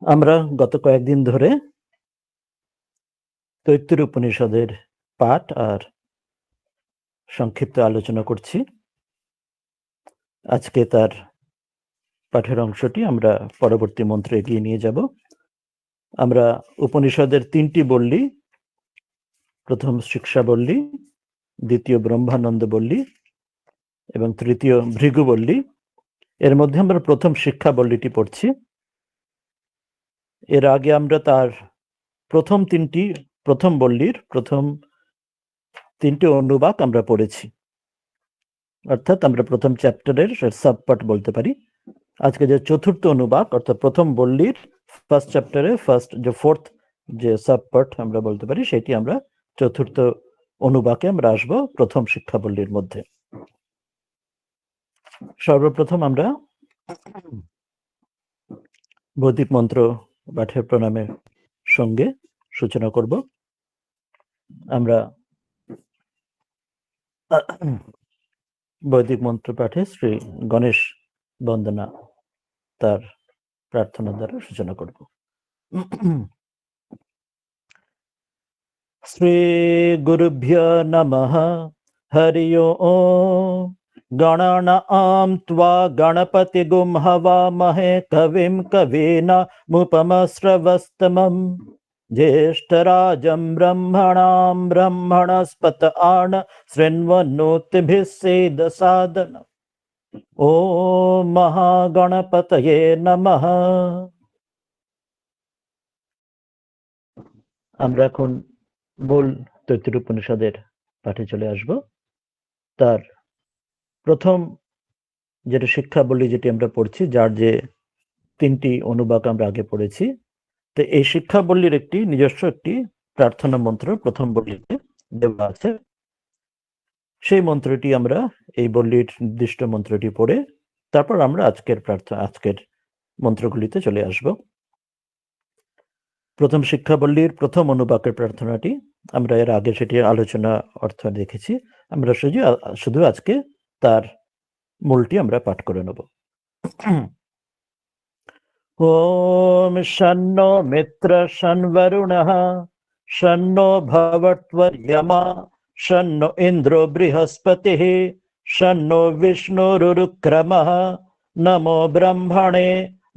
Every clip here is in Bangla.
আমরা গত কয়েকদিন ধরে তৈত্তির উপনিষদের পাঠ আর সংক্ষিপ্ত আলোচনা করছি। আজকে তার পাঠের অংশটি আমরা পরবর্তী মন্ত্রে এগিয়ে নিয়ে যাব। আমরা উপনিষদের 3টি বল্লী, প্রথম শিক্ষা বল্লী, দ্বিতীয় ব্রহ্মানন্দ বল্লী এবং তৃতীয় ভৃগু বল্লী, এর মধ্যে আমরা প্রথম শিক্ষা বল্লীটি পড়ছি। এর আগে আমরা তার প্রথম বল্লীর প্রথম 3টি অনুবাক আমরা পড়েছি, অর্থাৎ আমরা প্রথম চ্যাপ্টারের সাবপার্ট বলতে পারি। আজকে যে চতুর্থ অনুবাক অর্থাৎ প্রথম বল্লীর ফার্স্ট চ্যাপ্টারে ফোর্থ যে সাবপার্ট আমরা বলতে পারি, সেটি আমরা চতুর্থ অনুবাকে আমরা আসব প্রথম শিক্ষা বল্লীর মধ্যে। সর্বপ্রথম আমরা বৈদিক মন্ত্র পাঠের প্রণামের সঙ্গে সূচনা করব। আমরা বৈদিক মন্ত্র পাঠে শ্রী গণেশ বন্দনা তার প্রার্থনা দ্বারা সূচনা করব। শ্রী গুরুভ্যো নমঃ। হরি ওম। গণানাম ত্বা গণপতিগুম হবামহে কবিম কবীনামুপমস্রবস্তমম জ্যেষ্ঠরাজং ব্রহ্মণাং ব্রহ্মণস্পত আন শৃण्वन्नोतिभिः सेदसादनम्। ওম মহাগণপতয়ে নমঃ। আমরা এখন মূল তৈত্তির উপনিষদের পাঠে চলে আসব। তার প্রথম যেটা শিক্ষা বলি, যেটি আমরা পড়ছি, যার যে 3টি অনুবাক আমরা আগে পড়েছি, তো এই শিক্ষা বল্লীর একটি নিজস্ব একটি প্রার্থনা মন্ত্র প্রথম বল্লীতে দেওয়া আছে। সেই মন্ত্রটি আমরা এই বল্লীর নির্দিষ্ট মন্ত্রটি পড়ে তারপর আমরা আজকের মন্ত্রগুলিতে চলে আসব। প্রথম শিক্ষা বল্লীর প্রথম অনুবাকের প্রার্থনাটি আমরা এর আগে সেটি আলোচনা অর্থ দেখেছি। আমরা শুধু আজকে তার মূলটি আমরা পাঠ করে নেব। ওম শন্নো মিত্র শন্বরুণঃ শন্নো ভবত্বর্য়মা শন্নো ইন্দ্রো বৃহস্পতিঃ শন্নো বিষ্ণুরুক্রমঃ নমো ব্রহ্মণে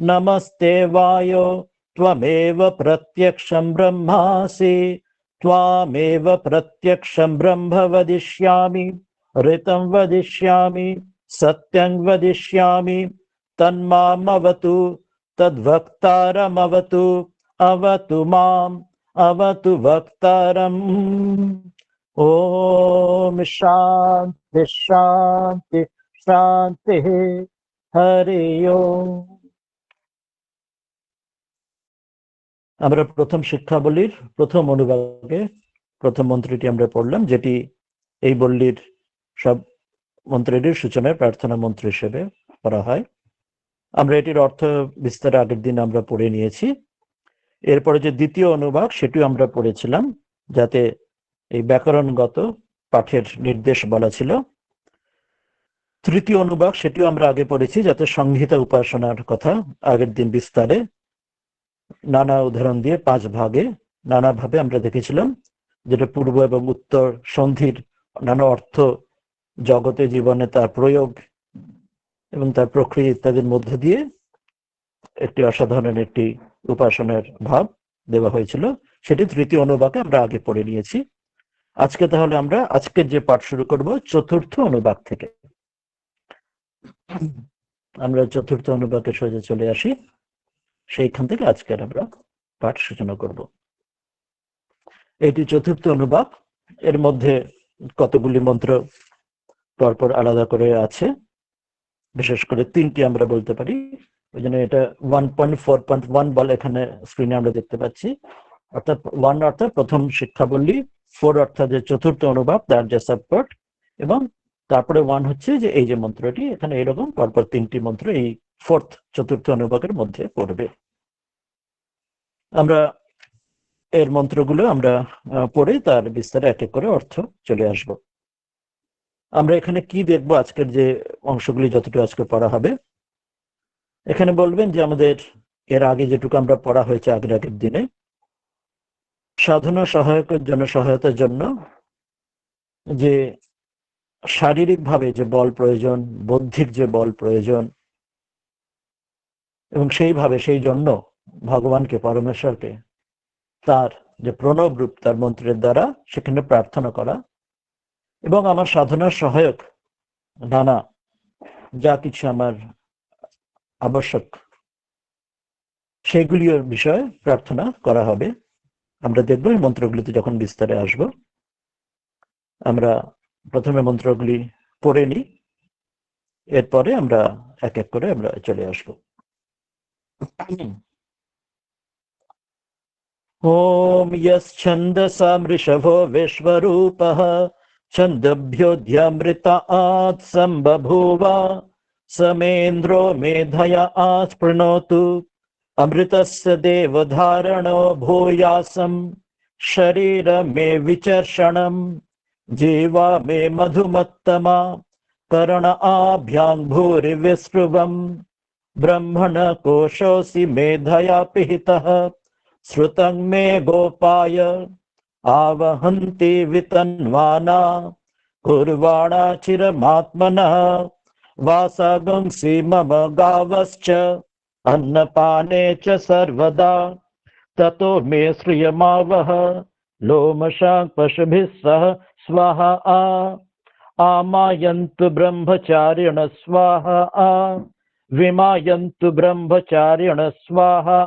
নমস্তে বায়ো त्वमेव प्रत्यक्षं ब्रह्मासि त्वामेव प्रत्यक्षं ब्रह्म वदिष्यामि ऋतं वदिष्यामि सत्यं वदिष्यामि तन्मामवतु तद्वक्तारमवतु अवतु माम् अवतु वक्तारम्। ॐ शान्ति शान्ति शान्तिः। हरि ओम्। আমরা প্রথম শিক্ষা বল্লীর প্রথম অনুবাকে প্রথম মন্ত্রটি আমরা পড়লাম, যেটি এই বল্লীর সব মন্ত্রের সূচনায় প্রার্থনা মন্ত্র হিসেবে করা হয়। আমরা এটির অর্থ বিস্তারে আগের দিন আমরা পড়ে নিয়েছি। এরপরে যে দ্বিতীয় অনুবাক সেটিও আমরা পড়েছিলাম, যাতে এই ব্যাকরণগত পাঠের নির্দেশ বলা ছিল। তৃতীয় অনুবাক সেটিও আমরা আগে পড়েছি, যাতে সংহিতা উপাসনার কথা আগের দিন বিস্তারে নানা উদাহরণ দিয়ে 5 ভাগে নানাভাবে আমরা দেখেছিলাম, যেটা পূর্ব এবং উত্তর সন্ধির নানা অর্থ জগতে জীবনে তার প্রয়োগ এবং তার প্রক্রিয়া ইত্যাদির মধ্যে দিয়ে একটি অসাধারণ একটি উপাসনার ভাব দেওয়া হয়েছিল। সেটি তৃতীয় অনুবাকে আমরা আগে পড়ে নিয়েছি। আজকে তাহলে আমরা আজকের যে পাঠ শুরু করব চতুর্থ অনুবাক থেকে। আমরা চতুর্থ অনুবাকে সোজা চলে আসি, সেইখান থেকে আজকের আমরা পাঠ সূচনা করব। এটি চতুর্থ অনুবাক। এর মধ্যে কতগুলি মন্ত্র পরপর আলাদা করে আছে, বিশেষ করে 3টি আমরা বলতে পারি। ওই জন্য এটা 1.4.1 বলে এখানে স্ক্রিনে আমরা দেখতে পাচ্ছি। অর্থাৎ 1 অর্থাৎ প্রথম শিক্ষা বল্লী, 4 অর্থাৎ যে চতুর্থ অনুবাক তার যে সাবপার্ট, এবং তারপরে 1 হচ্ছে যে এই যে মন্ত্রটি, এখানে এরকম পরপর 3টি মন্ত্র এই চতুর্থ অনুবাকের মধ্যে পড়বে। আমরা এর মন্ত্রগুলো আমরা পড়ে তার বিস্তারে এক এক করে অর্থ চলে আসব। আমরা এখানে কি দেখবো, আজকের যে অংশগুলি যতটুকু আজকে পড়া হবে, এখানে বলবেন যে আমাদের এর আগে যেটুকু আমরা পড়া হয়েছে আগের দিনে, সাধনা সহায়তার জন্য যে শারীরিকভাবে যে বল প্রয়োজন, বৌদ্ধিক যে বল প্রয়োজন, এবং সেই জন্য ভগবানকে, পরমেশ্বরকে তার যে প্রণব রূপ, তার মন্ত্রের দ্বারা সেখানে প্রার্থনা করা, এবং আমার সাধনার সহায়ক নানা যা কিছু আমার আবশ্যক সেগুলির বিষয়ে প্রার্থনা করা হবে। আমরা দেখব এই মন্ত্রগুলিতে যখন বিস্তারে আসব। আমরা প্রথমে মন্ত্রগুলি পড়ে নিই, এরপরে আমরা এক এক করে আমরা চলে আসব। ओम यश्छन्दसा मृषभो विश्वरूपः छन्दभ्योऽध्यमृतात् सम्बभूव समेन्द्रो मेधया आस्पृणोतु अमृतस्य देवधारणो भूयासं शरीर मे विचर्षणं जीवा मे मधुमत्तमा कर्ण आभ्यां भूरिविस्पृवं ब्रह्मण कोशोऽसि मेधया पिहितः श्रुतं मे गोपाय आवहन्ति वितन्वाना कुर्वाणा चिरमात्मनः वासागंसि मम गावश्च अन्नपाने च सर्वदा ततो मे श्रियमावह लोमशां पशुभिः सह स्वाहा आमायन्तु ब्रह्मचारिण स्वाहा विमायन्तु ब्रह्मचारिण स्वाहा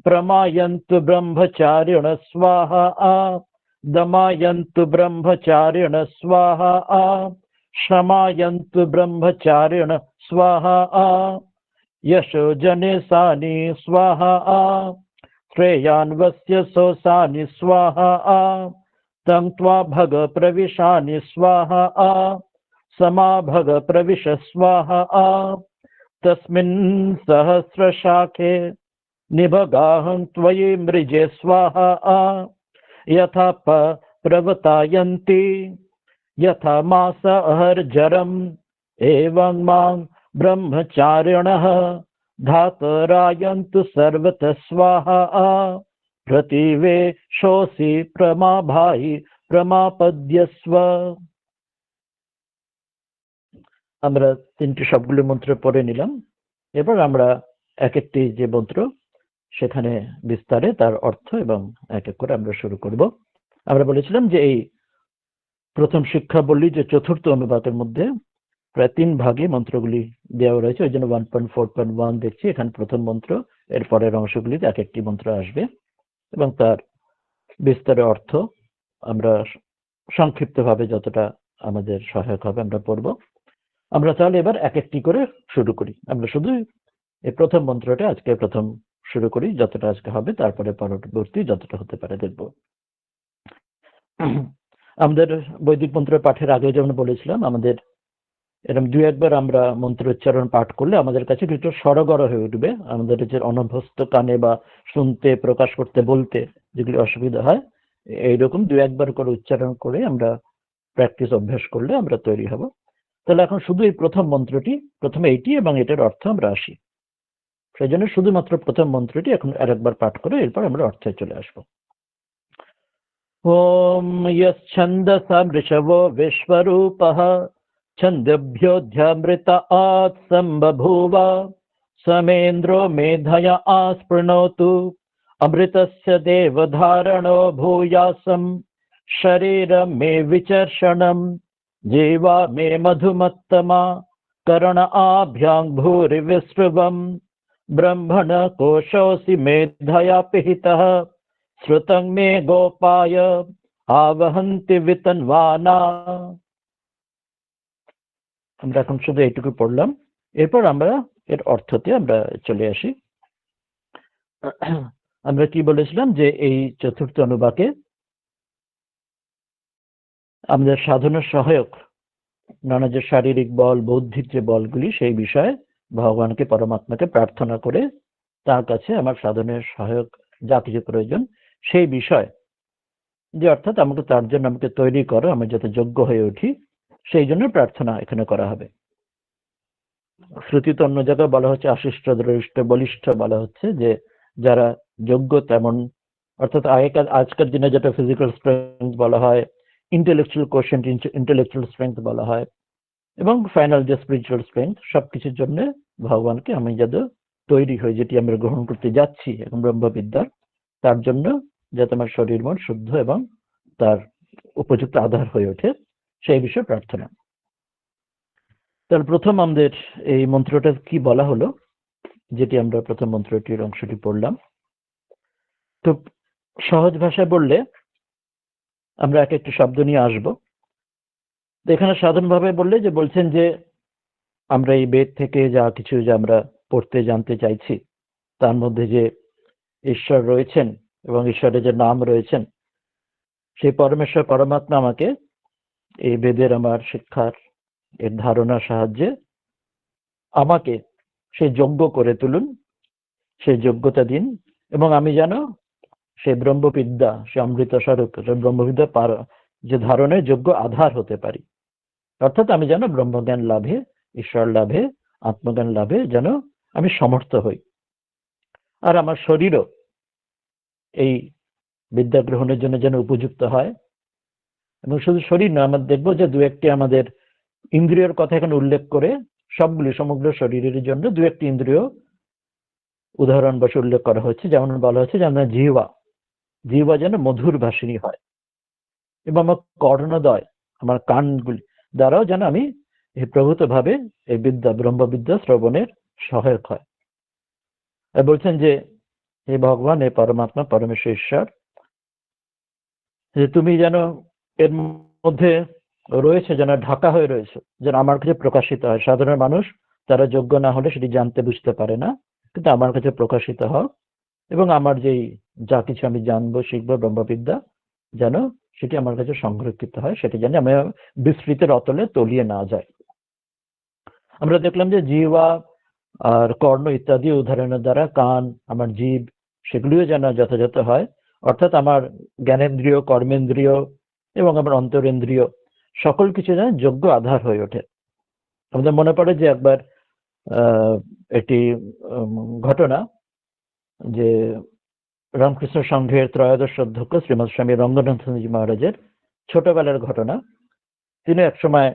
प्रमायन्तु ब्रह्मचारिण स्वाहा दमायन्तु ब्रह्मचारिण स्वाहा शमायन्तु ब्रह्मचारिण स्वाहा यशो जने सानि स्वाहा श्रेयान्वस्य सोसानि स्वाहा तं त्वा भग प्रविशानि स्वाहा समा भग प्रविश स्वाहा तस्मिन् सहस्रशाखे निभगाहं त्वयि मृजे स्वाहा यथा प्रवतायन्ति यथा मास अहर्जरम् एवं मां ब्रह्मचारिणः धातरायन्तु सर्वतः स्वाहा प्रतिवेशोऽसि प्रमाभाहि प्रमापद्यस्व। আমরা তিনটি সবগুলো মন্ত্র পড়ে নিলাম। এবার আমরা এক একটি যে মন্ত্র সেখানে বিস্তারে তার অর্থ এবং এক এক করে আমরা শুরু করব। আমরা বলেছিলাম যে এই প্রথম শিক্ষা বললি যে চতুর্থ অনুবাদের মধ্যে প্রায় 3 ভাগে মন্ত্রগুলি দেওয়া রয়েছে, ওই জন্য 1.4.1 দেখছি এখানে প্রথম মন্ত্র, এর পরের অংশগুলিতে এক একটি মন্ত্র আসবে এবং তার বিস্তারে অর্থ আমরা সংক্ষিপ্তভাবে যতটা আমাদের সহায়ক হবে আমরা পড়ব। আমরা তাহলে এবার এক একটি করে শুরু করি। আমরা শুধু এই প্রথম মন্ত্রটা আজকে প্রথম শুরু করি, যতটা আজকে হবে, তারপরে পরবর্তী যতটা হতে পারে দেখব। আমাদের বৈদিক মন্ত্র পাঠের আগে যেমন বলেছিলাম, আমাদের এরকম 2-1 বার আমরা মন্ত্র উচ্চারণ পাঠ করলে আমাদের কাছে কিছু সরগর হয়ে উঠবে। আমাদের যে অনভ্যস্ত কানে বা শুনতে, প্রকাশ করতে, বলতে যেগুলি অসুবিধা হয়, এইরকম 2-1 বার করে উচ্চারণ করে আমরা প্র্যাকটিস অভ্যাস করলে আমরা তৈরি হব। তাহলে এখন শুধু এই প্রথম মন্ত্রটি, প্রথমে এইটি এবং এটার অর্থ আমরা আসি। সেই জন্য শুধুমাত্র প্রথম মন্ত্রটি এখন আরেকবার পাঠ করে এরপর আমরা অর্থে চলে আসবো। ওম यश्छन्दसा मृषभो विश्वरूपः छन्दभ्योऽध्यमृतात् सम्बभूव समेन्द्रो मेधया आस्पृणोतु अमृतस्य देवधारणो भूयासं शरीरं मे विचर्षणं जीवा मे मधुमत्तमा कर्ण आभ्यां भूरिविस्पृवं ब्रह्मण कोशोऽसि मेधया पिहितः श्रुतं मे गोपाय आवहन्ति वितन्वाना। আমরা এখন শুধু এইটুকু পড়লাম, এরপর আমরা এর অর্থতে আমরা চলে আসি। আমরা কি বলেছিলাম যে এই চতুর্থ অনুবাকে আমাদের সাধনার সহায়ক নানা যে শারীরিক বল, বৌদ্ধিক যে বলগুলি, সেই বিষয়ে ভগবানকে, পরমাত্মাকে প্রার্থনা করে তার কাছে আমার সাধনের সহায়ক যা কিছু প্রয়োজন সেই বিষয়, যে অর্থাৎ আমাকে তার জন্য আমাকে তৈরি করো, আমি যাতে যোগ্য হয়ে উঠি, সেই জন্য প্রার্থনা এখানে করা হবে। শ্রুতিতে অন্য জায়গায় বলা হচ্ছে আশিষ্ট দৃষ্ট বলিষ্ঠ, বলা হচ্ছে যে যারা যোগ্য তেমন, অর্থাৎ আজকের দিনে যেটা ফিজিক্যাল স্ট্রেংথ বলা হয়, ইন্টেলেকচুয়াল কোশেন্ট, ইন্টেলেকচুয়াল স্ট্রেংথ বলা হয়, এবং ফাইনাল যে স্পিরিচুয়াল স্ট্রেংথ, সবকিছুর জন্য ভগবানকে আমি যাতে তৈরি হই, যেটি আমরা গ্রহণ করতে যাচ্ছি এখন ব্রহ্মবিদ্যার, তার জন্য যাতে আমার শরীর মন শুদ্ধ এবং তার উপযুক্ত আধার হয়ে ওঠে, সেই বিষয়ে প্রার্থনা। তাহলে প্রথম আমাদের এই মন্ত্রটা কি বলা হলো, যেটি আমরা প্রথম মন্ত্রটির অংশটি পড়লাম। তো সহজ ভাষায় বললে আমরা এক একটি শব্দ নিয়ে আসবো। এখানে সাধারণভাবে বললে যে বলছেন যে আমরা এই বেদ থেকে যা কিছু যে আমরা পড়তে জানতে চাইছি, তার মধ্যে যে ঈশ্বর রয়েছেন এবং ঈশ্বরের যে নাম রয়েছেন, সেই পরমেশ্বর পরমাত্মা আমাকে এই বেদের আমার শিক্ষার এর ধারণার সাহায্যে আমাকে সেই যোগ্য করে তুলুন, সেই যোগ্যতা দিন, এবং আমি যেন সেই ব্রহ্মবিদ্যা, সে অমৃত স্বরূপ ব্রহ্মবিদ্যা যে ধারণের যোগ্য আধার হতে পারি। অর্থাৎ আমি যেন ব্রহ্মজ্ঞান লাভে, ঈশ্বর লাভে, আত্মজ্ঞান লাভে যেন আমি সমর্থ হই, আর আমার শরীরও এই বিদ্যা গ্রহণের জন্য যেন উপযুক্ত হয়। এবং শুধু শরীর না, আমরা দেখবো যে দু একটি আমাদের ইন্দ্রিয়ের কথা এখানে উল্লেখ করে, সবগুলি সমগ্র শরীরের জন্য দু একটি ইন্দ্রিয় উদাহরণ বসে উল্লেখ করা হচ্ছে। যেমন বলা হচ্ছে যে আমরা জিহ্বা যেন মধুর ভাষিণী হয়, এবং আমার কর্ণদয়, আমার কানগুলি দ্বারাও যেন আমি এই প্রভূত ভাবে এই বিদ্যা ব্রহ্মবিদ্যা শ্রবণের সহায়ক হয়। বলছেন যে হে ভগবান, হে পরমাত্মা, পরমেশ্বর ঈশ্বর, যে তুমি যেন এর মধ্যে রয়েছে, যেন ঢাকা হয়ে রয়েছে, যেন আমার কাছে প্রকাশিত হয়। সাধারণ মানুষ তারা যোগ্য না হলে সেটি জানতে বুঝতে পারে না, কিন্তু আমার কাছে প্রকাশিত হোক, এবং আমার যেই যা কিছু আমি জানবো শিখবো ব্রহ্মবিদ্যা, যেন সেটি আমার কাছে সংরক্ষিত হয়, সেটি যেন আমি বিস্তৃতের অতলে তলিয়ে না যায়। আমরা দেখলাম যে জিহ্বা আর কর্ণ ইত্যাদি উদাহরণের দ্বারা কান, আমার জীব, সেগুলিও যেন যথাযথ হয়। অর্থাৎ আমার জ্ঞানেন্দ্রিয়, কর্মেন্দ্রিয় এবং আমার অন্তরেন্দ্রিয় সকল কিছু যেন যোগ্য আধার হয়ে ওঠে। আমাদের মনে পড়ে যে একবার একটি ঘটনা, যে রামকৃষ্ণ সংঘের ত্রয়োদশ অধ্যক্ষ শ্রীমৎ স্বামী রঙ্গনাথজি মহারাজের ছোটবেলার ঘটনা। তিনি একসময়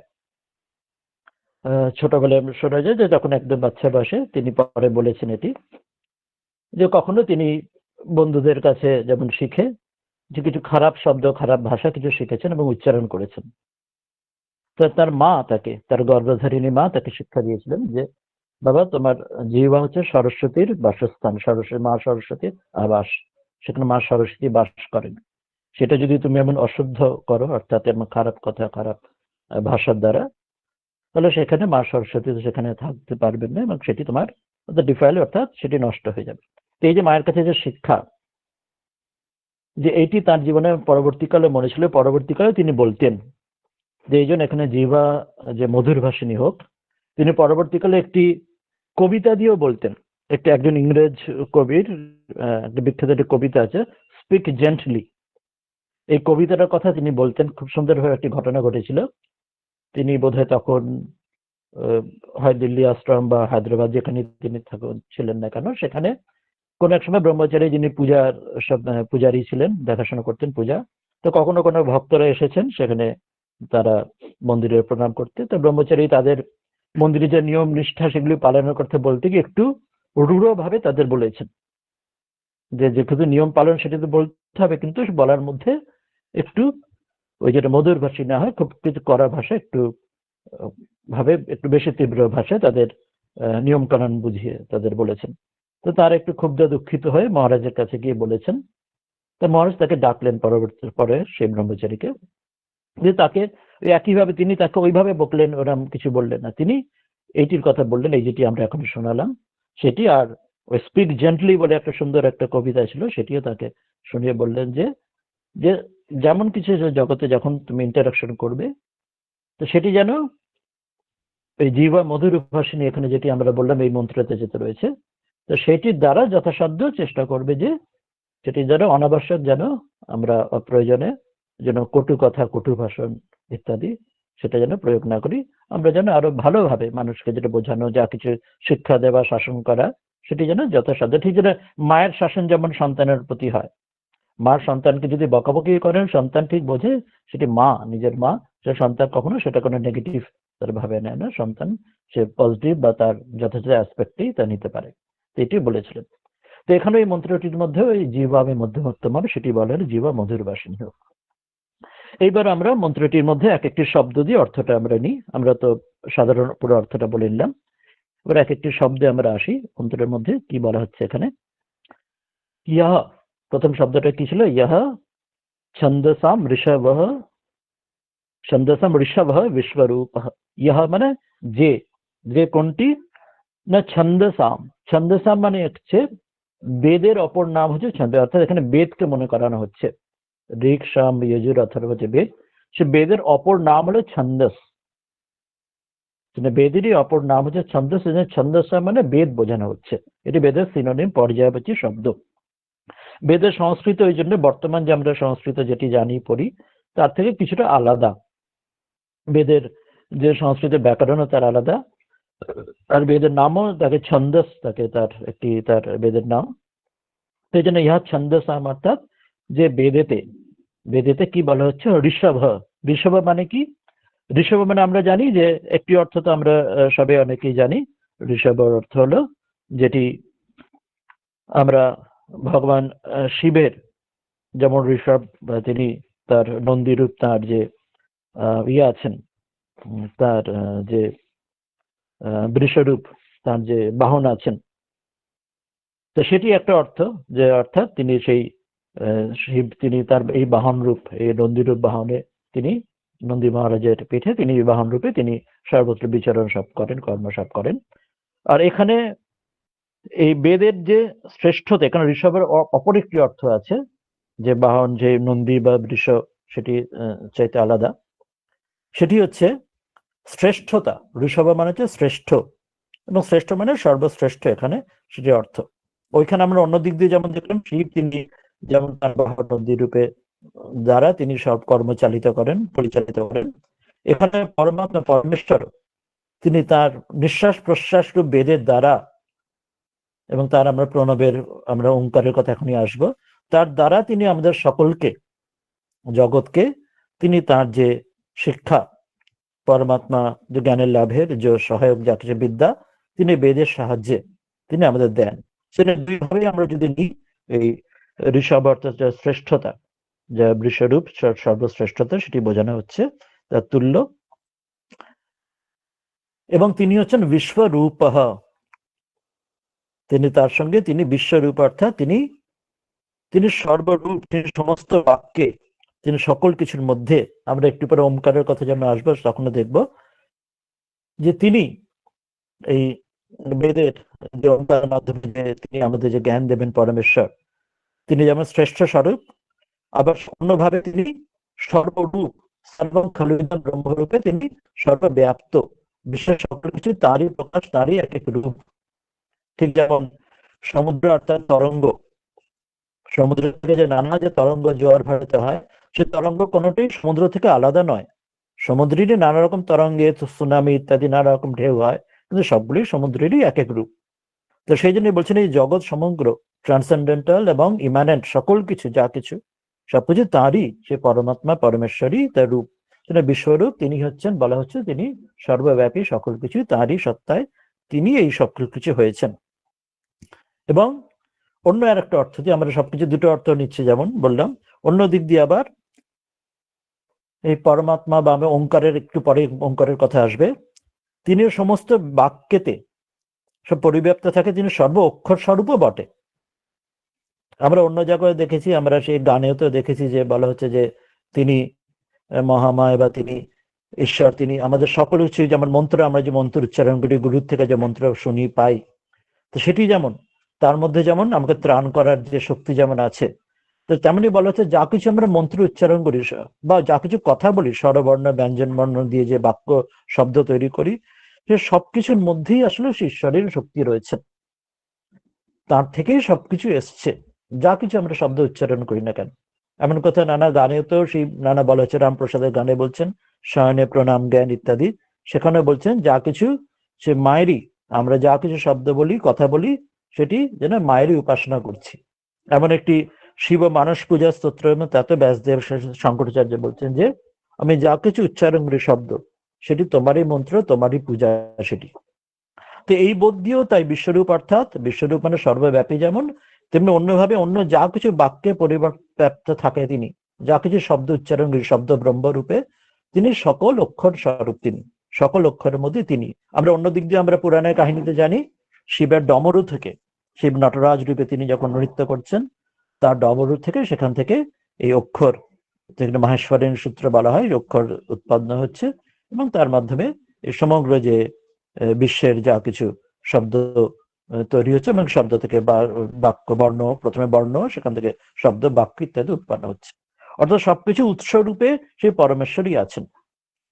ছোটবেলায় শোনা যায় যে যখন একদম বাচ্চা বয়সে তিনি পরে বলেছেন এটি, যে কখনো তিনি বন্ধুদের কাছে যেমন শিখে যে কিছু খারাপ শব্দ, খারাপ ভাষা কিছু শিখেছেন এবং উচ্চারণ করেছেন। তো তার মা তাকে, তার গর্ভধারিণী মা তাকে শিক্ষা দিয়েছিলেন যে বাবা, তোমার জিহ্বা হচ্ছে সরস্বতীর বাসস্থান, মা সরস্বতীর আবাস, সেখানে মা সরস্বতী বাস করেন। সেটা যদি তুমি এমন অশুদ্ধ করো, অর্থাৎ এমন খারাপ কথা, খারাপ ভাষার দ্বারা, তাহলে সেখানে মা সরস্বতী সেখানে থাকতে পারবেন না, এবং সেটি তোমার ডিফাইল, অর্থাৎ সেটি নষ্ট হয়ে যাবে। তো এই যে মায়ের কাছে যে শিক্ষা, যে এইটি তার জীবনে পরবর্তীকালে মনে ছিল, পরবর্তীকালে তিনি বলতেন যে এই জন্য এখানে জিহ্বা যে মধুর ভাষিণী হোক। তিনি পরবর্তীকালে একটি কবিতা দিয়েও বলতেন। একজন ইংরেজ কবির একটা বিখ্যাত একটি কবিতা আছে, স্পিক জেন্টলি। এই কবিতাটার কথা তিনি বলতেন, খুব সুন্দরভাবে একটি ঘটনা ঘটেছিল। তিনি বোধহয় তখন হয় দিল্লি আশ্রম বা হায়দ্রাবাদ, যেখানে তিনি ছিলেন না কেন, সেখানে কোন এক সময় ব্রহ্মচারী, যিনি পূজার সব পূজারী ছিলেন, দেখাশোনা করতেন পূজা, তো কখনো কোনো ভক্তরা এসেছেন সেখানে তারা মন্দিরে প্রণাম করতে। তো ব্রহ্মচারী তাদের মন্দিরে যে নিয়ম নিষ্ঠা সেগুলি পালনের করতে বলতে গিয়ে একটু রূঢ় ভাবে তাদের বলেছেন যে যেহেতু নিয়ম পালন সেটা তো বলতে হবে, কিন্তু বলার মধ্যে একটু ওই যেটা মধুর ভাষী না হয়, খুব কিছু কড়া ভাষা, একটু ভাবে একটু বেশি তীব্র ভাষায় তাদের নিয়ম কানুন বুঝিয়ে তাদের বলেছেন। তো তার একটু ক্ষুব্ধ দুঃখিত হয়ে মহারাজের কাছে গিয়ে বলেছেন। তা মহারাজ তাকে ডাকলেন পরে সেই ব্রহ্মচারীকে, যে তাকে একইভাবে তিনি তাকে ওইভাবে বকলেন, ওরম কিছু বললেন না, তিনি এইটির কথা বললেন, এই যেটি আমরা এখন শোনালাম সেটি। আর ওই স্পিক জেন্টলি বলে একটা সুন্দর একটা কবিতা ছিল, সেটিও তাকে শুনিয়ে বললেন যে যে যেমন কিছু জগতে যখন তুমি ইন্টারাকশন করবে, তো সেটি যেন এই জিহ্বা মধুর ভাষিণী, এখানে যেটি আমরা বললাম এই মন্ত্রতে যেতে রয়েছে, তো সেটির দ্বারা যথাসাধ্য চেষ্টা করবে যে সেটি যেন অনাবশ্যক, যেন আমরা অপ্রয়োজনে যেন কটু কথা, কটু ভাষণ ইত্যাদি সেটা যেন প্রয়োগ না করি, আমরা যেন আরো ভালোভাবে মানুষকে যেটা বোঝানো, যা কিছু শিক্ষা দেওয়া, শাসন করা, সেটি যেন যথাসাধ্য, ঠিক যেন মায়ের শাসন যেমন সন্তানের প্রতি হয়, মা সন্তানকে যদি বকাবকি করেন, সন্তান ঠিক বোঝে সেটি মা, নিজের মা, সে সন্তান কখনো সেটা কোনো নেগেটিভ তার ভাবে নেয় না, সন্তান সে পজিটিভ বা তার যথাযথ অ্যাসপেক্টেই তা নিতে পারে। তো এটি বলেছিলেন। তো এখানে এই মন্ত্রটির মধ্যে ওই জীবা আমি মধ্যমোত্তম সেটি বলেন, জীবা মধুর বাসিনী হোক। এইবার আমরা মন্ত্রটির মধ্যে এক একটি শব্দ দিয়ে অর্থটা আমরা নিই। আমরা তো সাধারণ পুরো অর্থটা বলে নিলাম, এবার এক একটি শব্দে আমরা আসি। মন্ত্রের মধ্যে কি বলা হচ্ছে এখানে? ইহ, প্রথম শব্দটা কি ছিল? ইহ ছন্দসাম ঋষভঃ, ছন্দসাম ঋষভঃ বিশ্বরূপঃ। ইহ মানে যে, যে কোনটি না ছন্দসাম, ছন্দসাম মানে হচ্ছে বেদের অপর নাম হচ্ছে ছন্দ, অর্থাৎ এখানে বেদকে মনে করানো হচ্ছে। ঋক সাম যজুর অথর্ব যে বেদ, সে বেদের অপর নাম হলো ছন্দস, বেদেরই অপর নাম হচ্ছে ছন্দস। ছন্দস মানে বেদ বোঝানো হচ্ছে, এটি বেদের সিনোনিম পর্যায়বাচী শব্দ। বেদের সংস্কৃত ওই জন্য বর্তমান যে আমরা সংস্কৃত যেটি জানি পড়ি তার থেকে কিছুটা আলাদা। বেদের যে সংস্কৃত ব্যাকরণ তার আলাদা, আর বেদের নামও তাকে ছন্দস, তাকে তার একটি তার বেদের নাম। সেই জন্য ইহা ছন্দসাম, অর্থাৎ যে বেদেতে, বেদেতে কি বলা হচ্ছে? ঋষভ। ঋষভ মানে কি? ঋষভ মানে আমরা জানি যে একটি অর্থ তো আমরা সবে অনেকেই জানি, ঋষভ অর্থ হলো যেটি আমরা ভগবান শিবের যেমন ঋষভ, তিনি তার নন্দীরূপ, তার যে ইয়ে আছেন, তার যে বৃষরূপ, তার যে বাহন আছেন, তো সেটি একটা অর্থ, যে অর্থাৎ তিনি সেই শিব, তিনি তার এই বাহন রূপ, এই নন্দীরূপ বাহনে তিনি, নন্দী মহারাজের পিঠে তিনি বাহন রূপে তিনি সর্বত্র বিচরণ সব করেন, কর্ম সব করেন। আর এখানে এই বেদের যে শ্রেষ্ঠতা, এখানে ঋষভের অপর একটি অর্থ আছে, যে বাহন, যে নন্দী বা বৃষ, সেটি চাইতে আলাদা, সেটি হচ্ছে শ্রেষ্ঠতা। ঋষভ মানে হচ্ছে শ্রেষ্ঠ, এবং শ্রেষ্ঠ মানে সর্বশ্রেষ্ঠ, এখানে সেটি অর্থ। ওইখানে আমরা অন্য দিক দিয়ে যেমন দেখলাম, শিব তিনি যেমন তার বাহন নন্দী রূপে দ্বারা তিনি সব কর্ম চালিত করেন, পরিচালিত করেন, এখানে পরমাত্মা পরমেশ্বর তিনি তার নিঃশ্বাস প্রশ্বাস রূপ বেদের দ্বারা, এবং তার আমরা প্রণবের, আমরা ওঙ্কারের কথা এখনই আসবো, তার দ্বারা তিনি আমাদের সকলকে, জগৎকে, তিনি তার যে শিক্ষা, পরমাত্মা যে জ্ঞানের লাভের যে সহায়ক যা কিছু বিদ্যা, তিনি বেদের সাহায্যে তিনি আমাদের দেন। সেটা দুইভাবেই আমরা যদি নিই, এই ঋষভ অর্থাৎ শ্রেষ্ঠতা, যা বৃষরূপ সর্বশ্রেষ্ঠতা, সেটি বোঝানো হচ্ছে তার তুল্য। এবং তিনি হচ্ছেন বিশ্বরূপ, তিনি তার সঙ্গে তিনি বিশ্বরূপ, অর্থাৎ তিনি, তিনি সর্বরূপ, তিনি সমস্ত বাক্যে, তিনি সকল কিছুর মধ্যে। আমরা একটু পরে ওমকারের কথা যেন আসবো, তখন দেখবো যে তিনি এই বেদের যে ওমকারের মাধ্যমে যে তিনি আমাদের যে জ্ঞান দেবেন পরমেশ্বর, তিনি যেমন শ্রেষ্ঠ স্বরূপ, আবার অন্যভাবে তিনি সর্বরূপ, সর্বং খলু ইদং ব্রহ্মরূপে তিনি সর্বব্যাপ্ত, বিশ্বের সকল কিছু তারই প্রকাশ, তারই এক এক রূপ। ঠিক যেমন সমুদ্র অর্থাৎ তরঙ্গ, সমুদ্র থেকে যে নানা যে তরঙ্গ জোয়ার ভারতে হয়, সে তরঙ্গ কোনোটাই সমুদ্র থেকে আলাদা নয়। সমুদ্রেরই নানা রকম তরঙ্গে, সুনামি ইত্যাদি নানা রকম ঢেউ হয়, কিন্তু সবগুলি সমুদ্রেরই এক এক রূপ। তো সেই জন্য বলছেন এই জগৎ সমগ্র ট্রান্সেন্ডেন্টাল এবং ইমানেন্ট, সকল কিছু যা কিছু সবকিছু তাঁরই, সে পরমাত্মা পরমেশ্বরই তার রূপ, সেটা বিশ্বরূপ। তিনি হচ্ছেন, বলা হচ্ছে তিনি সর্বব্যাপী, সকল কিছু তাঁরই সত্তায় তিনি এই সকল কিছু হয়েছেন। এবং অন্য আর একটা অর্থ দিয়ে আমরা সবকিছু দুটো অর্থ নিচ্ছি, যেমন বললাম, অন্য দিক দিয়ে আবার এই পরমাত্মা বা আমি ওঙ্কারের একটু পরে ওঙ্কারের কথা আসবে, তিনিও সমস্ত বাক্যেতে সব পরিব্যাপ্ত থাকে, তিনি সর্ব অক্ষর স্বরূপও বটে। আমরা অন্য জায়গায় দেখেছি, আমরা সেই গানেও তো দেখেছি যে বলা হচ্ছে যে তিনি মহামায় বা তিনি ঈশ্বর, তিনি আমাদের সকল কিছু, যেমন মন্ত্র, আমরা যে মন্ত্র উচ্চারণ করি, গুরুর থেকে যে মন্ত্র শুনি পাই, তো সেটি যেমন তার মধ্যে যেমন আমাকে ত্রাণ করার যে শক্তি যেমন আছে, তো তেমনি বলা হচ্ছে যা কিছু আমরা মন্ত্র উচ্চারণ করি বা যা কিছু কথা বলি, স্বরবর্ণ ব্যঞ্জন বর্ণ দিয়ে যে বাক্য শব্দ তৈরি করি, সে সবকিছুর মধ্যেই আসলে ঈশ্বরের শক্তি রয়েছে, তার থেকেই সবকিছু এসছে, যা কিছু আমরা শব্দ উচ্চারণ করি না কেন। এমন কথা নানা গানেতেও সেই নানা বলা হচ্ছে, রামপ্রসাদের গানে বলছেন শয়নে প্রণাম জ্ঞান ইত্যাদি, সেখানে বলছেন যা কিছু সে মায়েরই, আমরা যা কিছু শব্দ বলি কথা বলি সেটি যেন মায়েরই উপাসনা করছি। এমন একটি শিব মানস পূজা স্তোত্রের মধ্যে এত ব্যাসদেব শঙ্করাচার্য বলছেন যে আমি যা কিছু উচ্চারণ করি শব্দ সেটি তোমারই মন্ত্র, তোমারই পূজা সেটি। তো এই বোধ দিয়েও তাই বিশ্বরূপ, অর্থাৎ বিশ্বরূপ মানে সর্বব্যাপী যেমন, তেমনি অন্যভাবে অন্য যা কিছু বাক্যে পরিব্যাপ্ত থাকে তিনি, যা কিছু শব্দ উচ্চারণ করি শব্দ ব্রহ্মরূপে, তিনি সকল অক্ষর স্বরূপ, তিনি সকল অক্ষরের মধ্যে তিনি। আমরা অন্য দিক দিয়ে আমরা পুরাণের কাহিনীতে জানি শিবের ডমরু থেকে, শিব নটরাজ রূপে তিনি যখন নৃত্য করছেন তার ডমরু থেকে, সেখান থেকে এই অক্ষর, যেখানে মাহেশ্বরের সূত্র বলা হয়, অক্ষর উৎপন্ন হচ্ছে এবং তার মাধ্যমে এই সমগ্র যে বিশ্বের যা কিছু শব্দ তৈরি হচ্ছে এবং শব্দ থেকে বাক্য বর্ণ, প্রথমে বর্ণ, সেখান থেকে শব্দ বাক্য ইত্যাদি উৎপন্ন হচ্ছে, অর্থাৎ সবকিছু উৎসরূপে সেই পরমেশ্বরই আছেন।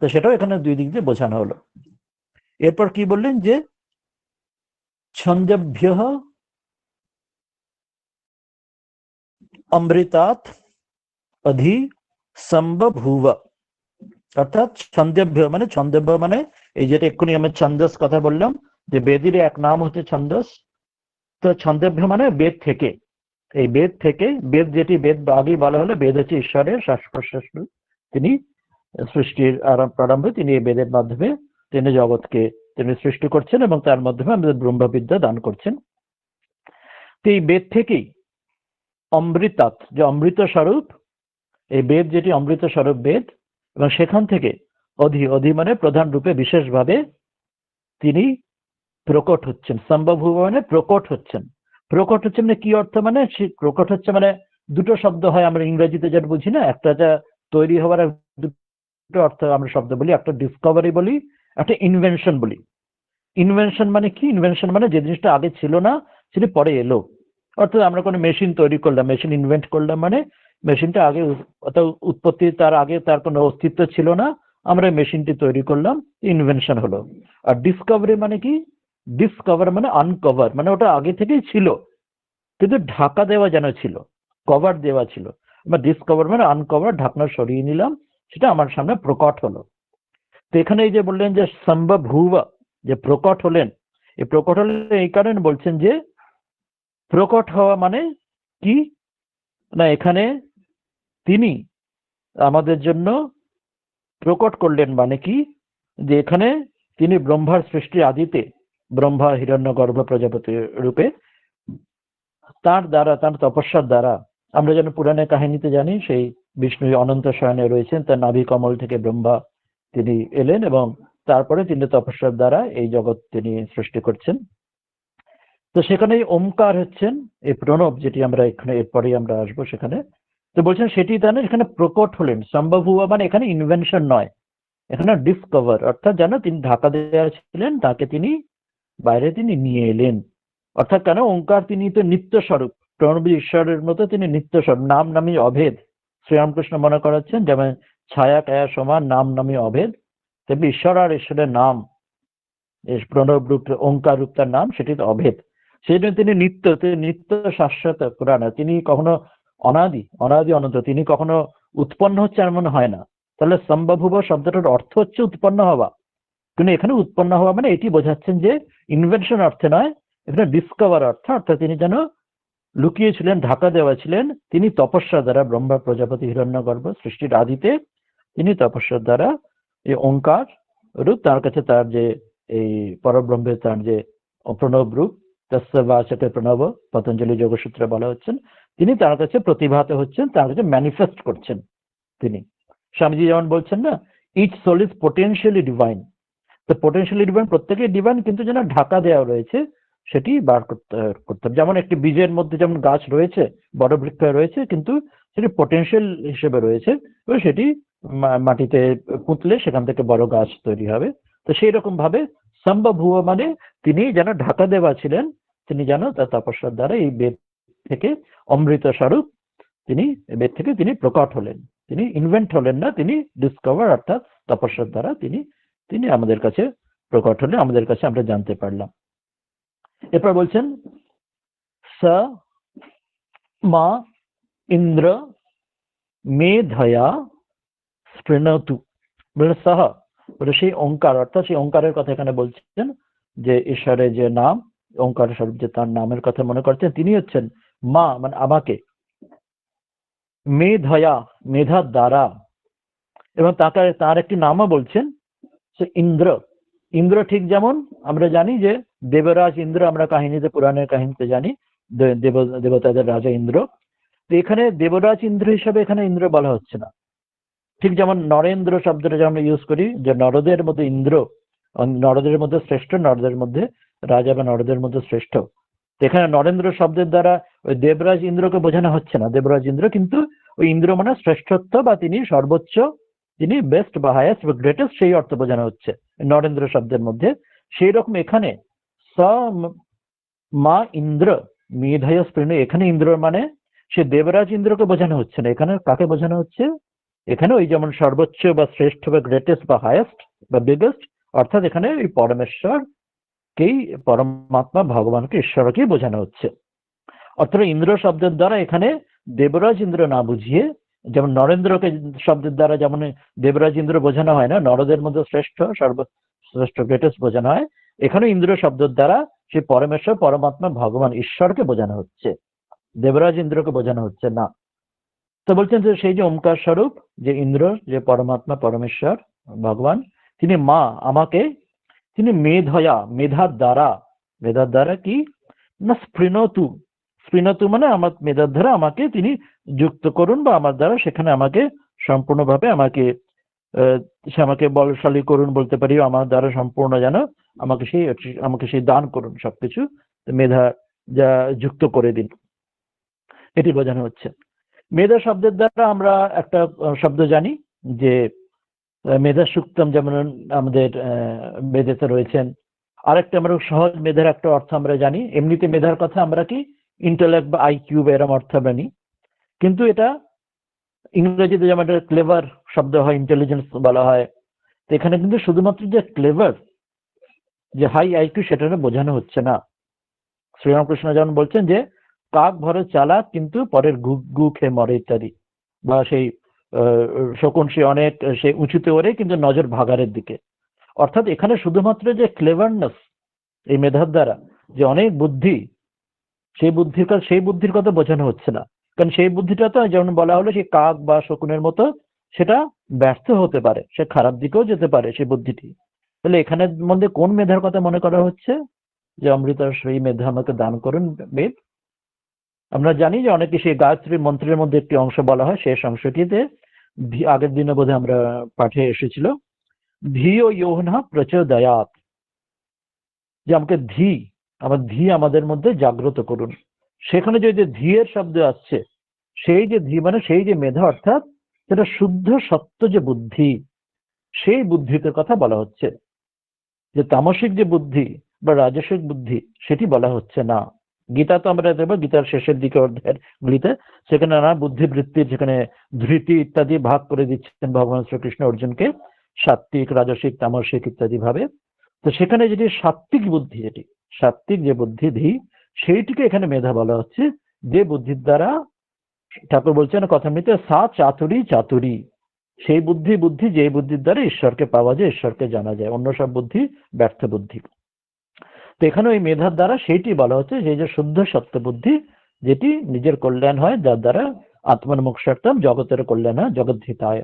তো সেটাও এখানে দুই দিক দিয়ে বোঝানো হলো। এরপর কি বললেন যে ছন্দেভ্যঃ অমৃতাৎ অধি সম্বভূব, অর্থাৎ ছন্দেভ্য মানে, ছন্দেভ্য মানে এই যেটা এক্ষুনি আমি ছন্দস কথা বললাম যে বেদের এক নাম হচ্ছে ছন্দস। তো ছন্দেভ্য মানে বেদ থেকে, এই বেদ থেকে, বেদ যেটি বেদ আগে বলা হলো বেদ হচ্ছে ঈশ্বরের শ্বাস প্রশ্বাস, তিনি সৃষ্টির প্রারম্ভে তিনি এই বেদের মাধ্যমে তিনি জগৎকে তিনি সৃষ্টি করছেন এবং তার মাধ্যমে আমাদের ব্রহ্মবিদ্যা দান করছেন। তো এই বেদ থেকেই অমৃতাৎ, যে অমৃত স্বরূপ, এই বেদ যেটি অমৃত স্বরূপ বেদ, এবং সেখান থেকে অধি, অধি মানে প্রধান রূপে বিশেষভাবে তিনি প্রকট হচ্ছেন। সম্ভবভূব মানে প্রকট হচ্ছেন। প্রকট হচ্ছে মানে কি অর্থ, মানে প্রকট হচ্ছে মানে দুটো শব্দ হয় আমরা ইংরেজিতে যেটা বুঝি না, একটা যা তৈরি হওয়ার দুটো অর্থ আমরা শব্দ বলি, একটা ডিসকভারি বলি, একটা ইনভেনশন বলি। ইনভেনশন মানে কি, ইনভেনশন মানে যে জিনিসটা আগে ছিল না সেটি পরে এলো, অর্থাৎ আমরা কোনো মেশিন তৈরি করলাম, মেশিন ইনভেন্ট করলাম, মানে মেশিনটা আগে অর্থাৎ উৎপত্তি, তার আগে তার কোনো অস্তিত্ব ছিল না, আমরা মেশিনটি তৈরি করলাম, ইনভেনশন হলো। আর ডিসকভারি মানে কি, ডিসকভার মানে আনকভার, মানে ওটা আগে থেকেই ছিল কিন্তু ঢাকা দেওয়া যেন ছিল, কভার দেওয়া ছিল। বা ডিসকভার মানে আনকভার, ঢাকনা সরিয়ে নিলাম, সেটা আমার সামনে প্রকট হলো। তো এখানে এই যে বললেন যে সম্ভবভূব, যে প্রকট হলেন, এই প্রকট হলেন এই কারণে বলছেন যে প্রকট হওয়া মানে কি না, এখানে তিনি আমাদের জন্য প্রকট করলেন মানে কি, যে এখানে তিনি ব্রহ্মার সৃষ্টি আদিতে, ব্রহ্মা হিরণ্যগর্ভ প্রজাপতি রূপে তার দ্বারা, তার তপস্যার দ্বারা, আমরা যেন পুরাণের কাহিনীতে জানি সেই বিষ্ণু অনন্ত শয়নে রয়েছেন, তার নাভি কমল থেকে ব্রহ্মা তিনি এলেন এবং তারপরে তিনি তপস্যার দ্বারা এই জগৎ তিনি সৃষ্টি করছেন। তো সেখানে ওমকার হচ্ছেন এই প্রণব, যেটি আমরা এখানে এরপরেই আমরা আসবো সেখানে। তো বলছেন সেটি জানেন এখানে প্রকট হলেন। সম্ভব হুয়া মানে এখানে ইনভেনশন নয়, এখানে ডিসকভার, অর্থাৎ জানো তিনি ঢাকা দেওয়া ছিলেন, তাকে তিনি বাইরে তিনি নিয়ে এলেন। অর্থাৎ কেন, ওঙ্কার তিনি তো নিত্য স্বরূপ, প্রণব ঈশ্বরের মতো তিনি নিত্য স্বরূপ, নাম নামী অভেদ। শ্রীরামকৃষ্ণ মনে করাচ্ছেন যেমন ছায়া কায়া সমান, নাম নামী অভেদ, তেমনি ঈশ্বর আর ঈশ্বরের নাম, প্রণব রূপ ওঙ্কার রূপ তার নাম, সেটি তো অভেদ। সেই জন্য তিনি নিত্য, তিনি নিত্য শাশ্বত পুরাণ, তিনি কখনো অনাদি, অনাদি অনন্ত, তিনি কখনো উৎপন্ন হচ্ছে এমন হয় না। তাহলে সম্ভবভূব শব্দটার অর্থ হচ্ছে উৎপন্ন হওয়া, কিন্তু এখানে উৎপন্ন হওয়া মানে এটি বোঝাচ্ছেন যে ইনভেনশন অর্থে নয়, এখানে ডিসকভার অর্থ, অর্থাৎ তিনি যেন লুকিয়েছিলেন, ঢাকা দেওয়া ছিলেন, তিনি তপস্যা দ্বারা, ব্রহ্মা প্রজাপতি হিরণ্যগর্ভ সৃষ্টির আদিতে তিনি তপস্যার দ্বারা এই ওঙ্কার রূপ, তার কাছে তার যে এই পরব্রহ্মের তার যে প্রণব রূপ, তস্য বাচকে প্রণব, পতঞ্জলি যোগসূত্রে বলা হচ্ছেন, তিনি তার কাছে প্রতিভাত হচ্ছেন, তার কাছে ম্যানিফেস্ট করছেন তিনি। স্বামীজি যেমন বলছেন না, each soul is potentially divine. তো পোটেনশিয়ালি ডিভাইন, প্রত্যেকেই ডিভাইন, কিন্তু যেন ঢাকা দেওয়া রয়েছে সেটি বার করতে হবে। যেমন একটি বীজের মধ্যে যেমন গাছ রয়েছে, বড় বৃক্ষ রয়েছে, কিন্তু সেটি পোটেনশিয়াল হিসেবে রয়েছে, এবং সেটি মাটিতে পুঁতলে সেখান থেকে বড় গাছ তৈরি হবে। তো সেই রকম ভাবে সম্ভবভূব মানে তিনি যেন ঢাকা দেওয়া ছিলেন, তিনি যেন তার তপস্যার দ্বারা এই বেদ থেকে অমৃত স্বরূপ, তিনি বেদ থেকে তিনি প্রকট হলেন, তিনি ইনভেন্ট হলেন না, তিনি ডিসকভার, অর্থাৎ তপস্যার দ্বারা তিনি তিনি আমাদের কাছে প্রকট হলেন, আমাদের কাছে আমরা জানতে পারলাম। এরপর বলছেন স মা ইন্দ্র মেধয়া স্পৃণতু, বলে সহ, বলে সেই ওঙ্কার, অর্থাৎ সেই ওঙ্কারের কথা এখানে বলছেন, যে ঈশ্বরের যে নাম ওঙ্কার স্বরূপ, যে তার নামের কথা মনে করছেন, তিনি হচ্ছেন মা, মানে আমাকে, মেধয়া, মেধার দ্বারা, এবং তাকে তার একটি নামও বলছেন, সে ইন্দ্র। ইন্দ্র ঠিক যেমন আমরা জানি যে দেবরাজ ইন্দ্র, আমরা কাহিনীতে, পুরাণের কাহিনীতে জানি দেবতাদের রাজা ইন্দ্র। তো এখানে দেবরাজ ইন্দ্র হিসাবে এখানে ইন্দ্র বলা হচ্ছে না। ঠিক যেমন নরেন্দ্র শব্দটা যেমন ইউজ করি, যে নরদের মধ্যে ইন্দ্র, নরদের মধ্যে শ্রেষ্ঠ, নরদের মধ্যে রাজা বা নরদের মধ্যে শ্রেষ্ঠ। এখানে নরেন্দ্র শব্দের দ্বারা ওই দেবরাজ ইন্দ্রকে বোঝানো হচ্ছে না, দেবরাজ ইন্দ্র, কিন্তু ওই ইন্দ্র মানে শ্রেষ্ঠত্ব, বা তিনি সর্বোচ্চ, তিনি বেস্ট বা হায়েস্ট বা গ্রেটেস্ট, সেই অর্থ বোঝানো হচ্ছে নরেন্দ্র শব্দের মধ্যে। সেই রকম এখানে স মা ইন্দ্র মেধায় স্পৃণ, এখানে ইন্দ্র মানে সে দেবরাজ ইন্দ্রকে বোঝানো হচ্ছে না, এখানে কাকে বোঝানো হচ্ছে? এখানে ওই যেমন সর্বোচ্চ বা শ্রেষ্ঠ বা গ্রেটেস্ট বা হায়েস্ট বা বিগেস্ট, অর্থাৎ এখানে ওই পরমেশ্বরকেই, পরমাত্মা ভগবানকে, ঈশ্বরকেই বোঝানো হচ্ছে। অর্থাৎ ইন্দ্র শব্দের দ্বারা এখানে দেবরাজ ইন্দ্র না বুঝিয়ে, যেমন নরেন্দ্রকে শব্দের দ্বারা যেমন দেবরাজ ইন্দ্র বোঝানো হয় না, নরদের মধ্যে শ্রেষ্ঠ, সর্বশ্রেষ্ঠ, গ্রেটেস্ট বোঝানো হয়, এখানে ইন্দ্র শব্দের দ্বারা সেই পরমেশ্বর, পরমাত্মা, ভগবান, ঈশ্বরকে বোঝানো হচ্ছে, দেবরাজ ইন্দ্রকে বোঝানো হচ্ছে না। তো বলছেন যে সেই যে ওমকার স্বরূপ, যে ইন্দ্র, যে পরমাত্মা, পরমেশ্বর, ভগবান, তিনি মা, আমাকে, তিনি মেধয়া, মেধার দ্বারা, মেধার দ্বারা কি না, স্পৃণতু, স্পৃণতু মানে আমার মেধার দ্বারা আমাকে তিনি যুক্ত করুন, বা আমার দ্বারা সেখানে আমাকে সম্পূর্ণভাবে আমাকে সে আমাকে বলশালী করুন বলতে পারি, আমার দ্বারা সম্পূর্ণ যেন আমাকে সেই দান করুন, সবকিছু মেধা যা যুক্ত করে দিন, এটি বোঝানো হচ্ছে। মেধা শব্দের দ্বারা আমরা একটা শব্দ জানি, যে মেধা সুক্তম, যেমন আমাদের বেদেতে রয়েছেন। আরেকটা আমরা সহজ মেধার একটা অর্থ আমরা জানি, এমনিতে মেধার কথা আমরা কি ইন্টেলেক্ট বা আইকিউ এরম অর্থ আমরা নিই, কিন্তু এটা ইংরেজিতে যেমন একটা ক্লেভার শব্দ হয়, ইন্টেলিজেন্স বলা হয়, তো এখানে কিন্তু শুধুমাত্র যে ক্লেভার, যে হাই আইকিউ, সেটা বোঝানো হচ্ছে না। শ্রীরামকৃষ্ণ যেমন বলছেন যে কাক ভরে চালাক, কিন্তু পরের গু খেয়ে মরে, ইত্যাদি, বা সেই শকুন সে অনেক, সে উঁচুতে ওড়ে কিন্তু নজর ভাগাড়ের দিকে। অর্থাৎ এখানে শুধুমাত্র যে ক্লেভারনেস এই মেধার দ্বারা, যে অনেক বুদ্ধি, সেই বুদ্ধির কথা বোঝানো হচ্ছে না। কারণ সেই বুদ্ধিটা তো যেমন বলা হলো, সেই কাক বা শকুনের মতো, সেটা ব্যর্থ হতে পারে, সে খারাপ দিকেও যেতে পারে সেই বুদ্ধিটি। তাহলে এখানের মধ্যে কোন মেধার কথা মনে করা হচ্ছে? যে অমৃত সেই মেধা আমাকে দান করুন, বেদ। আমরা জানি যে অনেকে সেই গায়ত্রী মন্ত্রের মধ্যে একটি অংশ বলা হয়, শেষ অংশটিতে আগের দিনে বোধহয় আমরা পাঠে এসেছিল, ধিও ইয়োহনা প্রচোদয়াৎ, যে আমাকে আমার আমাদের মধ্যে জাগ্রত করুন। সেখানে যে ধীয়ের শব্দ আসছে, সেই যে মানে সেই যে মেধা, অর্থাৎ সেটা শুদ্ধ সত্য যে বুদ্ধি, সেই বুদ্ধিতে কথা বলা হচ্ছে। যে তামসিক যে বুদ্ধি বা রাজসিক বুদ্ধি, সেটি বলা হচ্ছে না। গীতা তো আমরা দেখবো, গীতার শেষের দিকে অধ্যায়ের গুলিতে সেখানে নানা বুদ্ধিবৃত্তির, যেখানে ধৃতি ইত্যাদি ভাগ করে দিচ্ছেন ভগবান শ্রীকৃষ্ণ অর্জুনকে, সাত্বিক, রাজসিক, তামসিক ইত্যাদি ভাবে। তো সেখানে যেটি সাত্বিক বুদ্ধি, যেটি সাত্বিক যে বুদ্ধি, সেইটিকে এখানে মেধা বলা হচ্ছে, যে বুদ্ধির দ্বারা, ঠাকুর বলছেন কথা মৃতে, সা চাতুরী চাতুরী, সেই বুদ্ধি, যে বুদ্ধির দ্বারা ঈশ্বরকে পাওয়া যায়, ঈশ্বরকে জানা যায়, অন্য সব বুদ্ধি ব্যর্থ বুদ্ধি। তো এখানে ওই মেধার দ্বারা সেইটি বলা হচ্ছে, সেই যে শুদ্ধ সত্য বুদ্ধি, যেটি নিজের কল্যাণ হয়, যার দ্বারা আত্মার মোক্ষার্থম, জগতের কল্যাণ হয়, জগদ্ধিতায়,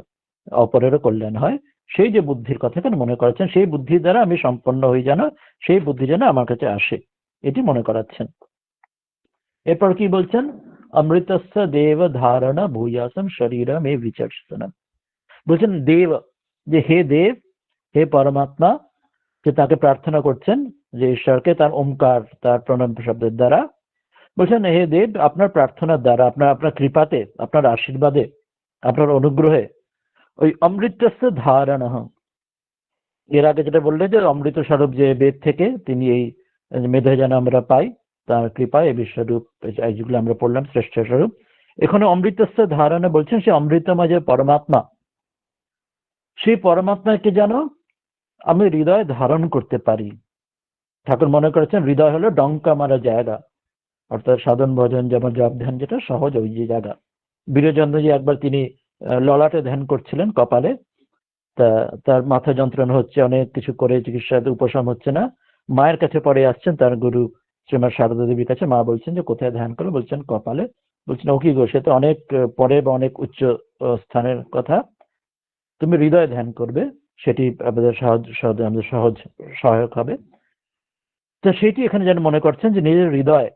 অপরেরও কল্যাণ হয়, সেই যে বুদ্ধির কথা এখানে মনে করাচ্ছেন, সেই বুদ্ধির দ্বারা আমি সম্পন্ন হই যেন, সেই বুদ্ধি যেন আমার কাছে আসে, এটি মনে করাচ্ছেন। এরপর কি বলছেন? অমৃতস্য দেব ধারণ ভূয়াসম শরীরম এ বিচর্ষণ। বলছেন দেব, যে হে দেব, হে পরমাত্মা, যে তাকে প্রার্থনা করছেন, যে ঈশ্বরকে তার ওমকার, তার প্রণাম শব্দের দ্বারা বলছেন, হে দেব, আপনার প্রার্থনার দ্বারা, আপনার কৃপাতে, আপনার আশীর্বাদে, আপনার অনুগ্রহে, ওই অমৃতস্য ধারণ, এর আগে যেটা বললে যে অমৃত স্বরূপ যে বেদ থেকে তিনি এই মেধা যেন আমরা পাই, তার কৃপায় এই বিশ্বরূপ, যেগুলো আমরা পড়লাম, শ্রেষ্ঠ স্বরূপ। এখানে অমৃতস্য ধারণে বলছেন, সে অমৃতময় যে পরমাত্মা, সেই পরমাত্মাকে যেন আমি হৃদয়ে ধারণ করতে পারি। ঠাকুর মনে করেছেন হৃদয় হলো ডঙ্কা মারা জায়গা, অর্থাৎ সাধন ভজন যেমন জপ ধ্যান যেটা সহজ, ওই যে জায়গা। বীরচন্দ্রজি একবার তিনি ললাটে ধ্যান করছিলেন, কপালে। তা তার মাথা যন্ত্রণা হচ্ছে, অনেক কিছু করে চিকিৎসাতে উপশম হচ্ছে না। মায়ের কাছে পরে আসছেন, তার গুরু শ্রীমা সারদা দেবীর কাছে। মা বলছেন যে কোথায় ধ্যান করো? বলছেন কপালে। বলছেন ও কি গো, সে তো অনেক পরে বা অনেক উচ্চ স্থানের কথা, তুমি হৃদয়ে ধ্যান করবে, সেটি আমাদের আমাদের সহজ সহায়ক হবে। তো সেটি এখানে যেন মনে করছেন যে নিজের হৃদয়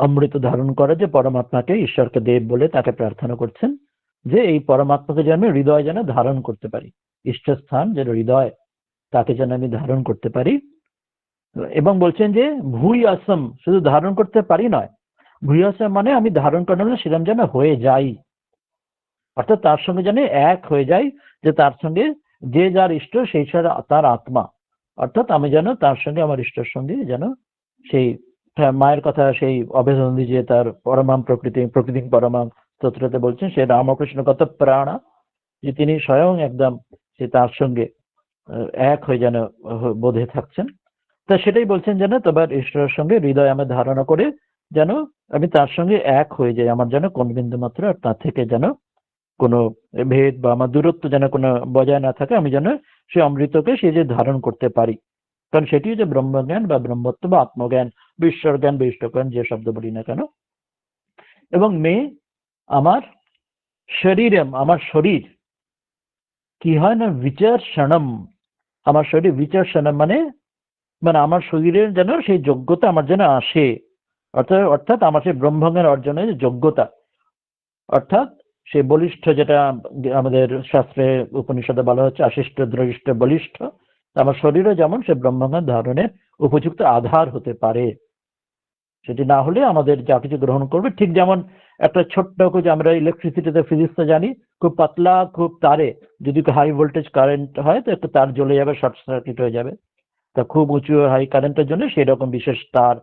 অমৃত ধারণ করে, যে পরমাত্মাকে, ঈশ্বরকে দেব বলে তাকে প্রার্থনা করছেন যে এই পরমাত্মাকে যেন হৃদয় যেন ধারণ করতে পারি, ইষ্টস্থান যেন হৃদয়, তাকে যেন আমি ধারণ করতে পারি। এবং বলছেন যে ভূই আসম, শুধু ধারণ করতে পারি নয়, ভূই আসম মানে আমি ধারণ করানো সেরকম যেন হয়ে যাই, অর্থাৎ তার সঙ্গে যেন এক হয়ে যাই, যে তার সঙ্গে যে যার ইষ্ট সেই তার আত্মা, অর্থাৎ আমি যেন তার সঙ্গে, আমার ইষ্টের সঙ্গে যেন সেই মায়ের কথা, সেই অভেদনন্দী যে তার পরমাম প্রকৃতি, প্রকৃতি পরমাম স্তোত্রতে বলছেন, সে রামকৃষ্ণ কত প্রাণা, যে তিনি স্বয়ং একদম সে তার সঙ্গে এক হয়ে যেন বোধে থাকছেন। তা সেটাই বলছেন যেন তোমার ঈশ্বরের সঙ্গে হৃদয় আমি ধারণা করে যেন আমি তার সঙ্গে এক হয়ে যাই, আমার যেন কোন বিন্দু মাত্র আর তার থেকে যেন কোনো ভেদ বা আমার দূরত্ব যেন কোনো বজায় না থাকে, আমি যেন সেই অমৃতকে সে যে ধারণ করতে পারি। কারণ সেটি যে ব্রহ্মজ্ঞান বা ব্রহ্মত্ব বা আত্মজ্ঞান, ঈশ্বর জ্ঞান বা ইষ্টজ্ঞান, যে শব্দ বলি না কেন। এবং মেয়ে আমার শরীরম, আমার শরীর কি হয় না, বিচর্ষণম, আমার শরীর বিচর্ষণম মানে মানে আমার শরীরের যেন সেই যোগ্যতা আমার যেন আসে, অর্থাৎ আমার সেই ব্রহ্মজ্ঞান অর্জনের যোগ্যতা, অর্থাৎ সে বলিষ্ঠ, যেটা আমাদের শাস্ত্রে উপনিষদে বলা হচ্ছে আশিষ্ট দ্রবিষ্ট বলিষ্ঠ, আমার শরীরও যেমন সে ব্রহ্মজ্ঞান ধারণের উপযুক্ত আধার হতে পারে। সেটি না হলে আমাদের যা কিছু গ্রহণ করবে, ঠিক যেমন একটা ছোট্ট, যে আমরা ইলেকট্রিসিটিতে ফিজিক্সে জানি, খুব পাতলা খুব তারে যদি হাই ভোল্টেজ কারেন্ট হয় তো একটা তার জ্বলে যাবে, শর্ট সার্কিট হয়ে যাবে। তা খুব উঁচু হাই কারেন্টের জন্য সেই রকম বিশেষ তার,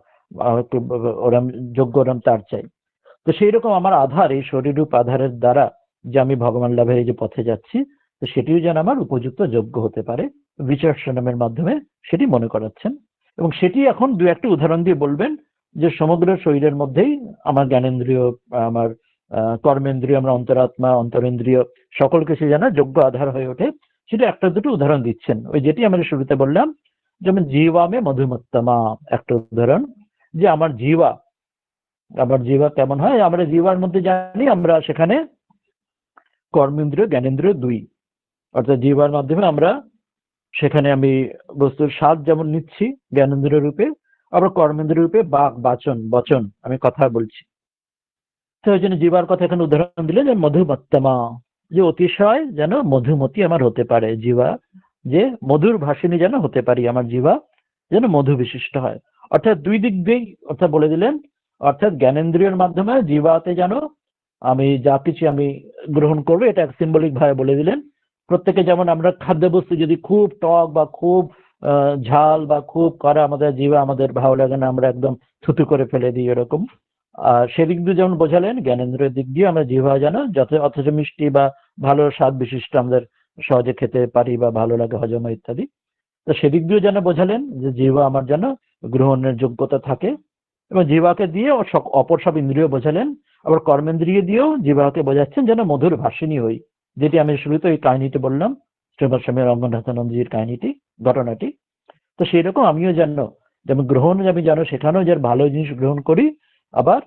একটু ওরম যোগ্য ওরম তার চাই। তো সেই রকম আমার আধার, এই শরীররূপ আধারের দ্বারা যে আমি ভগবান লাভের এই যে পথে যাচ্ছি, তো সেটিও যেন আমার উপযুক্ত যোগ্য হতে পারে, বিচর্ষণমের মাধ্যমে সেটি মনে করাচ্ছেন। এবং সেটি এখন দু একটা উদাহরণ দিয়ে বলবেন, যে সমগ্র শরীরের মধ্যেই আমার জ্ঞানেন্দ্রিয়, আমার কর্মেন্দ্রিয়, আমার অন্তরাত্মা, অন্তরেন্দ্রিয়, সকল কিছু যেন যোগ্য আধার হয়ে ওঠে। সেটা একটা দুটো উদাহরণ দিচ্ছেন, ওই যেটি আমরা শুরুতে বললাম, যেমন জীবামে মধুমত্তমা একটা উদাহরণ, যে আমার জিহ্বা কেমন হয়। আমরা জিহ্বার মধ্যে জানি আমরা সেখানে কর্মেন্দ্রিয় জ্ঞানেন্দ্রিয় দুই, অর্থাৎ জিহ্বার মাধ্যমে আমরা সেখানে আমি বস্তুর স্বাদ যেমন নিচ্ছি জ্ঞানেন্দ্রিয় রূপে, আবার কর্মেন্দ্রিয় রূপে বচন আমি কথা বলছি। তো ওই জন্য জিহ্বার কথা এখানে উদাহরণ দিলে, যে মধুমত্তমা, যে অতিশয় যেন মধুমতি আমার হতে পারে জিহ্বা, যে মধুর ভাষিনী যেন হতে পারি, আমার জিহ্বা যেন মধু বিশিষ্ট হয়। অর্থাৎ দুই দিক দিয়েই অর্থাৎ বলে দিলেন, অর্থাৎ জ্ঞানেন্দ্রিয়ের মাধ্যমে জিহ্বাতে যেন আমি যা কিছু আমি গ্রহণ করবো, এটা সিম্বলিক ভাবে বলে দিলেন। প্রত্যেকে যেমন আমরা খাদ্যবস্তু যদি খুব টক বা খুব ঝাল বা খুব কড়া আমাদের জিহ্বা আমাদের ভালো লাগে না, আমরা একদম থুতু করে ফেলে দিই এরকম। আর সেদিক দিয়ে যেমন বোঝালেন, জ্ঞানেন্দ্রের দিক দিয়ে আমরা জিহ্বা যেন অথচ মিষ্টি বা ভালো স্বাদ বিশিষ্ট আমাদের সহজে খেতে পারি বা ভালো লাগে হজম ইত্যাদি। তো সেদিক দিয়েও যেন বোঝালেন যে জিহ্বা আমার যেন গ্রহণের যোগ্যতা থাকে, এবং জিহ্বাকে দিয়ে অপর সব ইন্দ্রিয় বোঝালেন। আবার কর্মেন্দ্রিয় দিয়েও জিহ্বাকে বোঝাচ্ছেন যেন মধুর ভাষিনী হই, যেটি আমি শুরুতে ওই কাহিনীটি বললাম, শ্রীমৎ স্বামী রঙ্গনাথানন্দজির কাহিনীটি, ঘটনাটি। তো সেই রকম আমিও যেমন গ্রহণ আমি যেন সেখানেও যে ভালো জিনিস গ্রহণ করি, আবার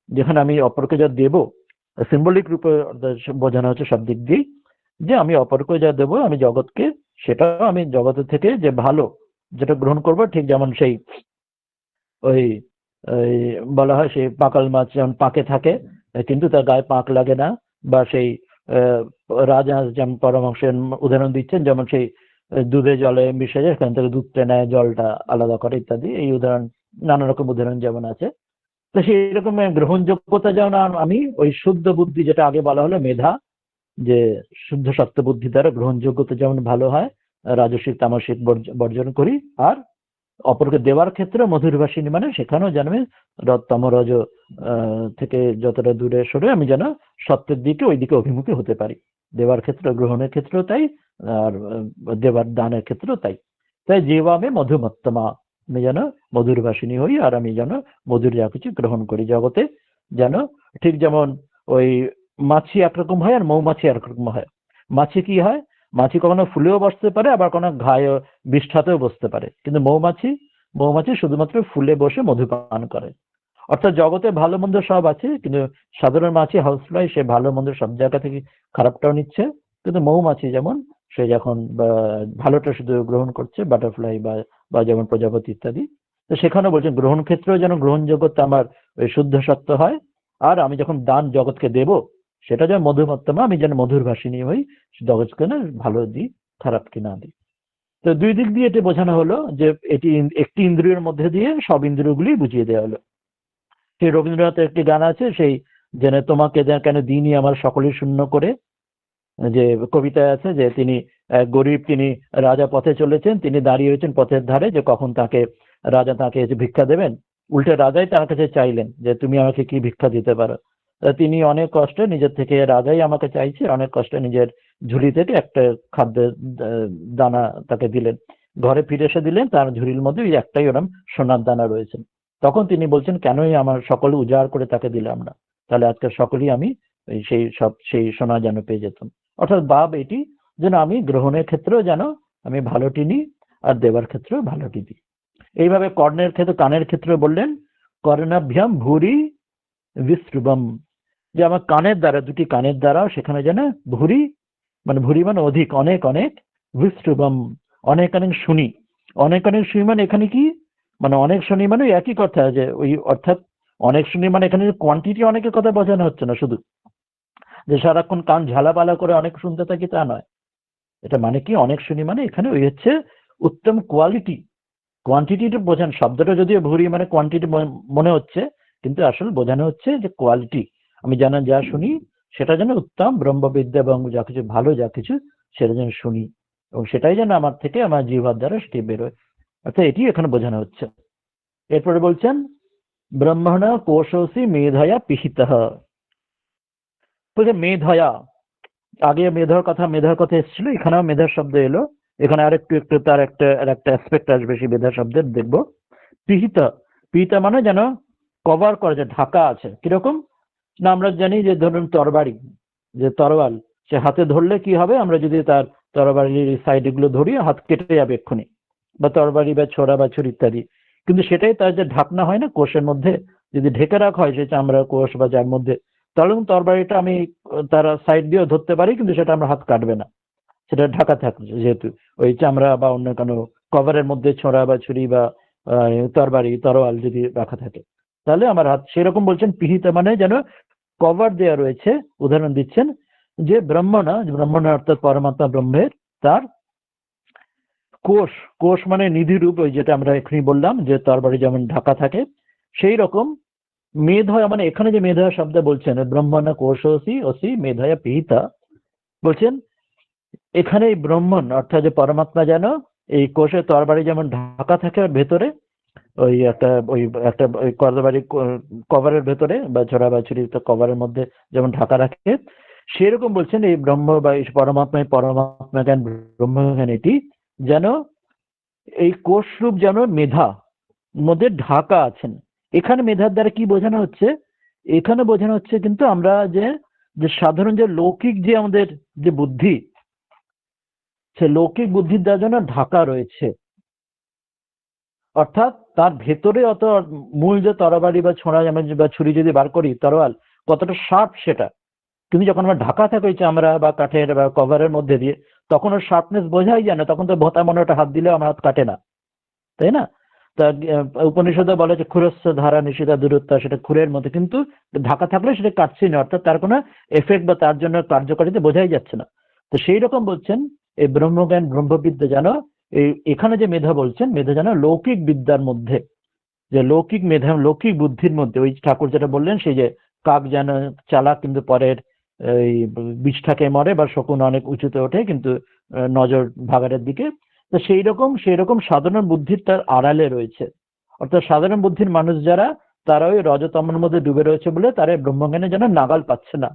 যেখানে আমি অপরকে যা দেব, সিম্বলিক রূপে বোঝানো হচ্ছে সব দিক দিয়ে, যে আমি অপরকে যা দেবো আমি জগৎকে, সেটাও আমি জগতের থেকে যে ভালো যেটা গ্রহণ করব। ঠিক যেমন সেই ওই বলা হয় সেই পাকাল মাছ যেমন পাকে থাকে কিন্তু তার গায়ে পাক লাগে না, বা সেই রাজহাঁস যেমন পরমাংশের উদাহরণ দিচ্ছেন, যেমন সেই দুধে জলে মিশে যায়, সেখান থেকে দুধ টেনে জলটা আলাদা করে ইত্যাদি, এই উদাহরণ, নানা রকম উদাহরণ যেমন আছে। তো সেই রকম গ্রহণযোগ্যতা যেমন আমি ওই শুদ্ধ বুদ্ধি, যেটা আগে বলা হলো মেধা, যে শুদ্ধ সত্য বুদ্ধি দ্বারা গ্রহণযোগ্যতা যেমন ভালো হয়, রাজসিক তামসিক বর্জন করি। আর অপরকে দেওয়ার ক্ষেত্রে মধুর ভাষিনী মানে সেখানেও যেন আমি তমরজ থেকে যতটা দূরে সরে আমি যেন সত্যের দিকে, ওই দিকে অভিমুখী হতে পারি। দেওয়ার ক্ষেত্রে, গ্রহণের ক্ষেত্রেও তাই, আর দেবার দানের ক্ষেত্রেও তাই। তাই জীবামে মধুমত্তমা, আমি যেন মধুর ভাষিনী হই, আর আমি যেন মধুর যা কিছু গ্রহণ করি জগতে, যেন ঠিক যেমন ওই মাছি একরকম হয় আর মৌমাছি একরকম হয়। মাছি কি হয়, মাছি কখনো ফুলেও বসতে পারে, আবার কোনো ঘায়ে বিষ্ঠাতেও বসতে পারে, কিন্তু মৌমাছি মৌমাছি শুধুমাত্র ফুলে বসে মধু পান করে। অর্থাৎ জগতে ভালো মন্দ সব আছে, কিন্তু সাধারণ মাছি হাউসফ্লাই সে ভালো মন্দ সব জায়গা থেকে খারাপটাও নিচ্ছে, কিন্তু মৌমাছি যেমন সে যখন ভালোটা শুধু গ্রহণ করছে, বাটারফ্লাই বা বা যেমন প্রজাপতি ইত্যাদি। তো সেখানে বলছেন গ্রহণ ক্ষেত্রেও যেন গ্রহণযোগ্যতা আমার ওই শুদ্ধ সত্য হয়, আর আমি যখন দান জগৎকে দেব সেটা যেন মধুমত্তমা, আমি যেন মধুর ভাষিনী হই, জগৎকে না ভালো দিই, খারাপকে না দিই। তো দুই দিক দিয়ে এটি বোঝানো হলো যে এটি একটি ইন্দ্রিয়ের মধ্যে দিয়ে সব ইন্দ্রিয়গুলি বুঝিয়ে দেওয়া হলো। সেই রবীন্দ্রনাথের একটি গান আছে, সেই যেন তোমাকে কেন দিনই আমার সকলেই শূন্য করে, যে কবিতায় আছে যে তিনি গরিব, তিনি রাজা পথে চলেছেন, তিনি দাঁড়িয়ে রয়েছেন পথের ধারে যে কখন তাকে রাজা তাকে এসে ভিক্ষা দেবেন। উল্টে রাজাই তার কাছে চাইলেন যে তুমি আমাকে কি ভিক্ষা দিতে পারো। তিনি অনেক কষ্টে নিজের থেকে, রাজাই আমাকে চাইছে, অনেক কষ্টে নিজের ঝুলি থেকে একটা খাদ্যের দানা তাকে দিলেন। ঘরে ফিরে এসে দিলেন, তার ঝুড়ির মধ্যে ওই একটাই ওরম সোনার দানা রয়েছে। তখন তিনি বলছেন কেনই আমার সকল উজাড় করে তাকে দিলাম না, তাহলে আজকে সকলেই আমি সেই সোনা যেন পেয়ে যেতাম। অর্থাৎ ভাব এটি যেন আমি গ্রহণের ক্ষেত্রেও যেন আমি ভালোটি নিই, আর দেওয়ার ক্ষেত্রেও ভালোটি দিই। এইভাবে কর্ণের ক্ষেত্রে, কানের ক্ষেত্রে বললেন কর্ণাভ্যাম ভুরি বিশ্রুবম, যে আমার কানের দ্বারা, দুটি কানের দ্বারা সেখানে যেন ভুরি, মানে ভুরি মানে অধিক, অনেক অনেক, বিশ্রুবম অনেক অনেক শুনি। অনেক অনেক শুনি মানে এখানে কি, মানে অনেক শুনি মানে একই কথা, যে ওই অর্থাৎ অনেক শুনি মানে এখানে কোয়ান্টিটি অনেকের কথা বোঝানো হচ্ছে না শুধু যে সারাক্ষণ কান ঝালাপালা করে অনেক শুনতে থাকি, তা নয়। এটা মানে কি, অনেক শুনি মানে এখানে ওই হচ্ছে উত্তম কোয়ালিটি। কোয়ান্টিটিটা বোঝান, শব্দটা যদিও ভুরি মানে কোয়ান্টিটি মনে হচ্ছে, কিন্তু আসলে বোঝানো হচ্ছে যে কোয়ালিটি। আমি যা শুনি সেটা যেন উত্তম ব্রহ্মবিদ্যা এবং যা কিছু ভালো, যা কিছু সেটা যেন শুনি, এবং সেটাই যেন আমার থেকে, আমার জিহ্বার দ্বারা সেটি বেরোয়। অর্থাৎ এটি এখানে বোঝানো হচ্ছে। এরপরে বলছেন ব্রহ্মণ কোশোসি মেধয়া পিহিতঃ। বলছে মেধয়া, আগে মেধার কথা এসেছিল, এখানেও মেধার শব্দ এলো। এখানে আরেকটু একটু তার একটা অ্যাসপেক্ট আসবে সেই মেধা শব্দের, দেখবো। পিহিতা, পিহিতা মানে যেন কভার করা, যে ঢাকা আছে। কিরকম না, আমরা জানি যে ধরুন তরবারি, যে তরোয়াল, সে হাতে ধরলে কি হবে, আমরা যদি তার তরবারির সাইড গুলো ধরি হাত কেটে যাবে এক্ষুনি, বা তরবারি বা ছোড়া বা ছুরি ইত্যাদি। কিন্তু সেটাই তার যে ঢাকনা হয় না কোষের মধ্যে, যদি ঢেকে রাখা হয় সেই চামড়া কোষ বা যার মধ্যে, তাহলে তরবারিটা আমি তার সাইড দিয়েও ধরতে পারি, কিন্তু সেটা আমার হাত কাটবে না, সেটা ঢাকা থাকছে যেহেতু ওই চামড়া বা অন্য কোনো কভারের মধ্যে ছোড়া বা ছুরি বা তরবারি তরোয়াল যদি রাখা থাকে, তাহলে আমার হাত সেরকম। বলছেন পিহিত মানে যেন কভার দেওয়া রয়েছে। উদাহরণ দিচ্ছেন যে ব্রহ্মণা অর্থাৎ পরমাত্মা ব্রহ্মের, তার কোষ, কোষ মানে নিধিরূপ, ওই যেটা আমরা এখনই বললাম যে তরবারি যেমন ঢাকা থাকে, সেই রকম মেধয়া মানে এখানে যে মেধয়া শব্দ বলছেন, ব্রহ্মণা কোষসি অসি মেধয়া পিহিতা, বলছেন এখানে এই ব্রহ্মণ অর্থাৎ যে পরমাত্মা যেন এই কোষের তরবারি যেমন ঢাকা থাকে ভেতরে, ওই তরবারি কভারের ভেতরে বা ছোড়া বা ছুরি কভারের মধ্যে যেমন ঢাকা রাখে, সেরকম বলছেন এই ব্রহ্ম বা এই পরমাত্মা জ্ঞান, ব্রহ্ম জ্ঞান এটি যেন এই কোষরূপ যেন মেধা মধ্যে ঢাকা আছেন। এখানে মেধার দ্বারা কি বোঝানো হচ্ছে, এখানে বোঝানো হচ্ছে কিন্তু আমরা যে যে সাধারণ যে লৌকিক যে আমাদের যে বুদ্ধি, সে লৌকিক বুদ্ধির দ্বারা যেন ঢাকা রয়েছে। অর্থাৎ তার ভেতরে অত মূল যে তরবারি বা ছোঁড়া বা ছুরি যদি বার করি, তরোয়াল কতটা শার্প সেটা, কিন্তু যখন আমরা ঢাকা থাকে ওই চামড়া বা কাঠের বা কভারের মধ্যে দিয়ে, তখন ওর শার্পনেস বোঝাই যায় না, তখন তো ভোঁতা মনে ওটা হাত দিলেও আমার হাত কাটে না, তাই না? তা উপনিষদে বলে যে ক্ষুরস্য ধারা নিষিদ্ধা দূরত্ব, সেটা ক্ষুরের মধ্যে, কিন্তু ঢাকা থাকলে সেটা কাটছি না, অর্থাৎ তার কোনো এফেক্ট বা তার জন্য কার্যকারিতা বোঝাই যাচ্ছে না। তো সেই রকম বলছেন এই ব্রহ্মজ্ঞান ব্রহ্মবিদ্যা যেন এখানে যে মেধা বলছেন, মেধা যেন লৌকিক বিদ্যার মধ্যে, যে লৌকিক মেধা লৌকিক বুদ্ধির মধ্যে, ওই ঠাকুর যেটা বললেন সেই যে কাক যেন চালাক কিন্তু পরের এই বীজটাকে মরে, বা শকুন অনেক উঁচুতে ওঠে কিন্তু নজর ভাগাড়ের দিকে, তো সেই রকম সাধারণ বুদ্ধির তার আড়ালে রয়েছে। অর্থাৎ সাধারণ বুদ্ধির মানুষ যারা, তারা ওই রজতমের মধ্যে ডুবে রয়েছে বলে তারা ব্রহ্মজ্ঞানে যেন নাগাল পাচ্ছে না।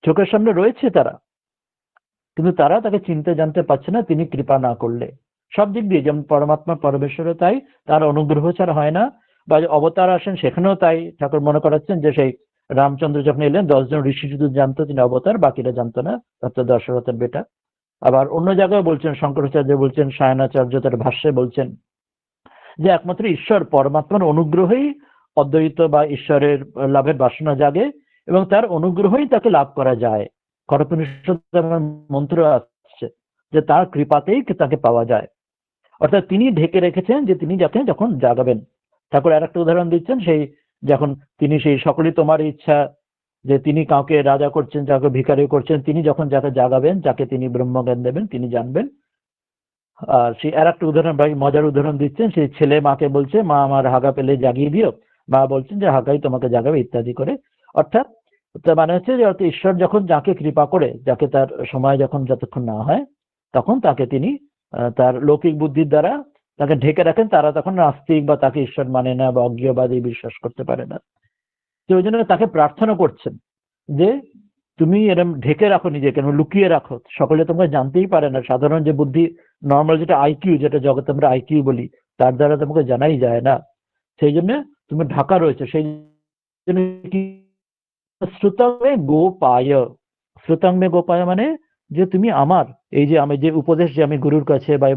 চোখের সামনে রয়েছে তারা, কিন্তু তারা তাকে চিনতে জানতে পারছে না তিনি কৃপা না করলে। সব দিক দিয়ে যেমন পরমাত্মা পরমেশ্বরে তাই, তার অনুগ্রহ ছাড়া হয় না, বা অবতার আসেন সেখানেও তাই। ঠাকুর মনে করাচ্ছেন যে সেই রামচন্দ্র যখন এলেন 10 জন ঋষি শুধু জানতো তিনি অবতার, বাকিরা জানতো না, অর্থাৎ দশরথের বেটা। আবার অন্য জায়গায় বলছেন, শঙ্করাচার্য বলছেন, সায়নাচার্য তার ভাষ্যে বলছেন যে একমাত্র ঈশ্বর পরমাত্মার অনুগ্রহেই অদ্বৈত বা ঈশ্বরের লাভের বাসনা জাগে এবং তার অনুগ্রহেই তাকে লাভ করা যায়। কঠোপনিষদে মন্ত্র আসছে যে তার কৃপাতেই তাকে পাওয়া যায়, অর্থাৎ তিনি ঢেকে রেখেছেন যে তিনি যাকে যখন জাগাবেন। ঠাকুর আর একটা উদাহরণ দিচ্ছেন, সেই যখন তিনি সেই সকলেই তোমার ইচ্ছা, যে তিনি কাউকে রাজা করছেন, যাকে ভিখারি করছেন, তিনি যখন যাকে জাগাবেন, যাকে তিনি ব্রহ্মজ্ঞান দেবেন, তিনি জানবেন। আর সেই আর একটা উদাহরণ, ভাই মজার উদাহরণ দিচ্ছেন, সেই ছেলে মাকে বলছে মা আমার হাগা পেলে জাগিয়ে দিও, মা বলছেন যে হাগাই তোমাকে জাগাবে, ইত্যাদি করে। অর্থাৎ তার মানে হচ্ছে যে ঈশ্বর যখন যাকে কৃপা করে, যাকে তার সময় যখন যতক্ষণ না হয় তখন তাকে তিনি তার লৌকিক বুদ্ধির দ্বারা তাকে ঢেকে রাখেন। তারা তখন নাস্তিক বা তাকে ঈশ্বর মানে না বা অজ্ঞবাদী বিশ্বাস করতে পারে না। তো ওই জন্য তাকে প্রার্থনা করছেন যে তুমি এরকম ঢেকে রাখো নিজেকে, লুকিয়ে রাখো, সকলে তোমরা জানতেই পারে না। সাধারণ যে বুদ্ধি, নর্মাল যেটা আইকিউ, যেটা জগতে আমরা আইকিউ বলি, তার দ্বারা তোমাকে জানাই যায় না। সেই জন্য তুমি ঢাকা রয়েছে। সেই জন্য কি শ্রুতমে গোপায়, শ্রুতমে গোপায় মানে যে তুমি আমার এই যে আমি যে উপদেশ, যে আমি গুরুর কাছে বা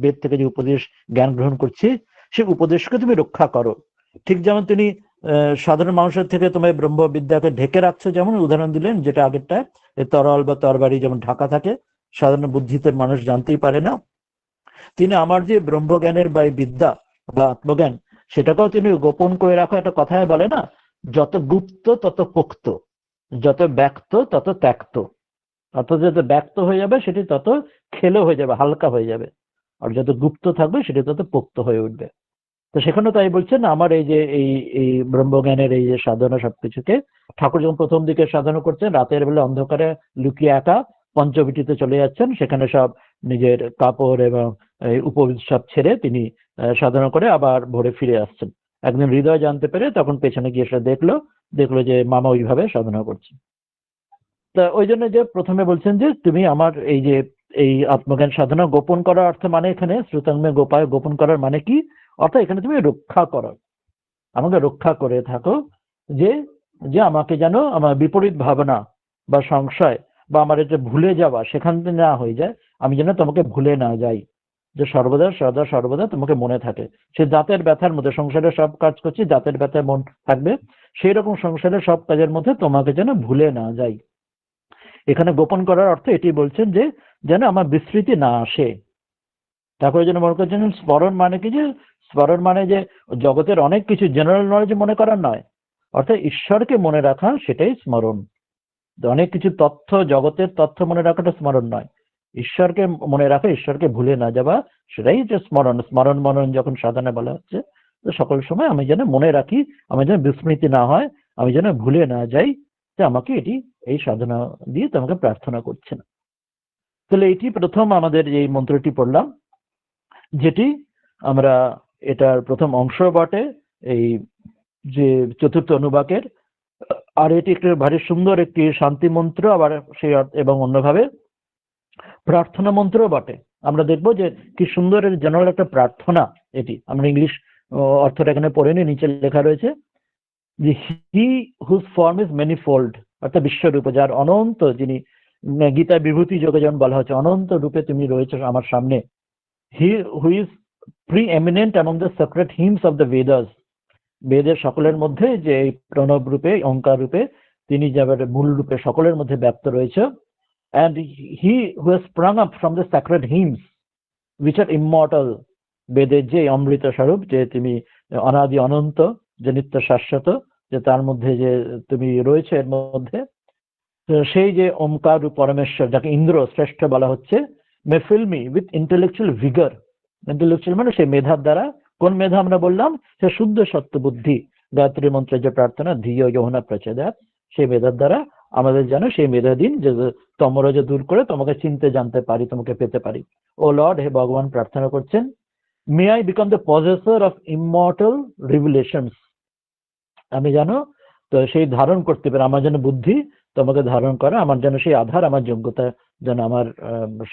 বেদ থেকে যে উপদেশ জ্ঞান গ্রহণ করছি, সেই উপদেশকে তুমি রক্ষা করো। ঠিক যেমন তিনি সাধারণ মানুষের থেকে তোমার ব্রহ্মবিদ্যাকে ঢেকে রাখছো, যেমন উদাহরণ দিলেন যেটা আগেরটা, তরল বা তরবারি যেমন ঢাকা থাকে, সাধারণ বুদ্ধিতে মানুষ জানতেই পারে না, তিনি আমার যে ব্রহ্মজ্ঞানের বা বিদ্যা বা আত্মজ্ঞান, সেটাকেও তিনি গোপন করে রাখো। একটা কথায় বলে না, যত গুপ্ত তত পোক্ত, যত ব্যক্ত তত ত্যাক্ত। অর্থাৎ যত ব্যক্ত হয়ে যাবে সেটি তত খেলো হয়ে যাবে, হালকা হয়ে যাবে, আর যত গুপ্ত থাকবে সেটি তত পোক্ত হয়ে উঠবে। তো সেখানে তাই বলছেন আমার এই যে এই ব্রহ্মজ্ঞানের এই যে সাধনা, সবকিছুকে ঠাকুর যখন প্রথম দিকে সাধনা করছেন, রাতের বেলা অন্ধকারে লুকিয়ে একা পঞ্চবটিতে চলে যাচ্ছেন, সেখানে সব নিজের কাপড় এবং উপবিদ সব ছেড়ে তিনি সাধনা করে আবার ভোরে ফিরে আসছেন। একদিন হৃদয় জানতে পেরে তখন পেছনে গিয়ে সে দেখলো যে মামা ওইভাবে সাধনা করছে। তা ওই জন্য যে প্রথমে বলছেন যে তুমি আমার এই যে এই আত্মজ্ঞান সাধনা গোপন করার অর্থ, মানে এখানে শ্রুতাঙ্গে গোপায় গোপন করার মানে কি, অর্থাৎ এখানে তুমি রক্ষা করো, আমাকে রক্ষা করে থাকো, যে যে আমাকে যেন আমার বিপরীত ভাবনা বা সংশয় বা আমার এটা ভুলে যাওয়া সেখান থেকে না হয়ে যায়, আমি যেন তোমাকে ভুলে না যাই, যে সর্বদা সদা সর্বদা তোমাকে মনে থাকে। সে দাঁতের ব্যথার মধ্যে সংসারে সব কাজ করছি, দাঁতের ব্যথায় মন থাকবে, সেই রকম সংসারের সব কাজের মধ্যে তোমাকে যেন ভুলে না যাই। এখানে গোপন করার অর্থ এটি বলছেন যে যেন আমার বিস্মৃতি না আসে। ঠাকুর যেন মনে করছেন স্মরণ মানে কি, যে স্মরণ মানে যে জগতের অনেক কিছু জেনারেল নলেজ মনে করার নয়, অর্থাৎ ঈশ্বরকে মনে রাখা, সেটাই স্মরণ। অনেক কিছু তথ্য, জগতের তথ্য মনে রাখাটা স্মরণ নয়, ঈশ্বরকে মনে রাখা, ঈশ্বরকে ভুলে না যাওয়া, সেটাই যে স্মরণ। স্মরণ মনন যখন সাধনা বলা হচ্ছে, তো সকল সময় আমি যেন মনে রাখি, আমি যেন বিস্মৃতি না হয়, আমি যেন ভুলে না যাই, যে আমাকে এটি এই সাধনা দিয়ে তোমাকে প্রার্থনা করছে না। তাহলে এটি প্রথম আমাদের এই মন্ত্রটি পড়লাম, যেটি আমরা এটার প্রথম অংশ বটে এই যে চতুর্থ অনুবাকের। আর এটি একটি ভারী সুন্দর একটি শান্তি মন্ত্র, আবার সেই এবং অন্যভাবে প্রার্থনা মন্ত্র বটে। আমরা দেখবো যে কি সুন্দর জেনারেল একটা প্রার্থনা এটি। আমরা ইংলিশ অর্থটা এখানে পড়িনি, নিচে লেখা রয়েছে যে he whose form is many fold, অর্থাৎ বিশ্বরূপ, যার অনন্ত, যিনি গীতা বিভূতি যোগে যেমন বলা হচ্ছে অনন্ত রূপে তুমি রয়েছে আমার সামনে। He who is pre-eminent among the sacred hymns of the Vedas, বেদের সকলের মধ্যে যে প্রণব রূপে, অঙ্কার রূপে তিনি যাবার মূল রূপে সকলের মধ্যে ব্যপ্ত রয়েছে। and he who has sprung up from the sacred hymns which are immortal, বেদের যে অমৃত স্বরূপ, যে তুমি অনাদি অনন্ত, যে নিত্য শাশ্বত, যে তার মধ্যে যে তুমি রয়েছে এর মধ্যে, সেই যে ওমকার রূপ পরমেশ্বর, যাকে ইন্দ্র শ্রেষ্ঠ বলা হচ্ছে, may fill me with intellectual vigour. Intellectual মানে সেই মেধার দ্বারা। কোন মেধা আমরা বললাম? সে শুদ্ধ সত্য বুদ্ধি, গায়ত্রী মন্ত্রের যে প্রার্থনা ধিয় যোহনা প্রচোদয়াৎ, সেই মেধার দ্বারা আমাদের যেন সেই মেধা দিন, যে তমরজ দূর করে তোমাকে চিনতে জানতে পারি, তোমাকে পেতে পারি। ও লর্ড, হে ভগবান প্রার্থনা করছেন, may I become the possessor of immortal revelations, আমি যেন তো সেই ধারণ করতে পারি, আমার যেন বুদ্ধি তোমাকে ধারণ করে, আমার যেন সেই আধার, আমার যোগ্যতা যেন আমার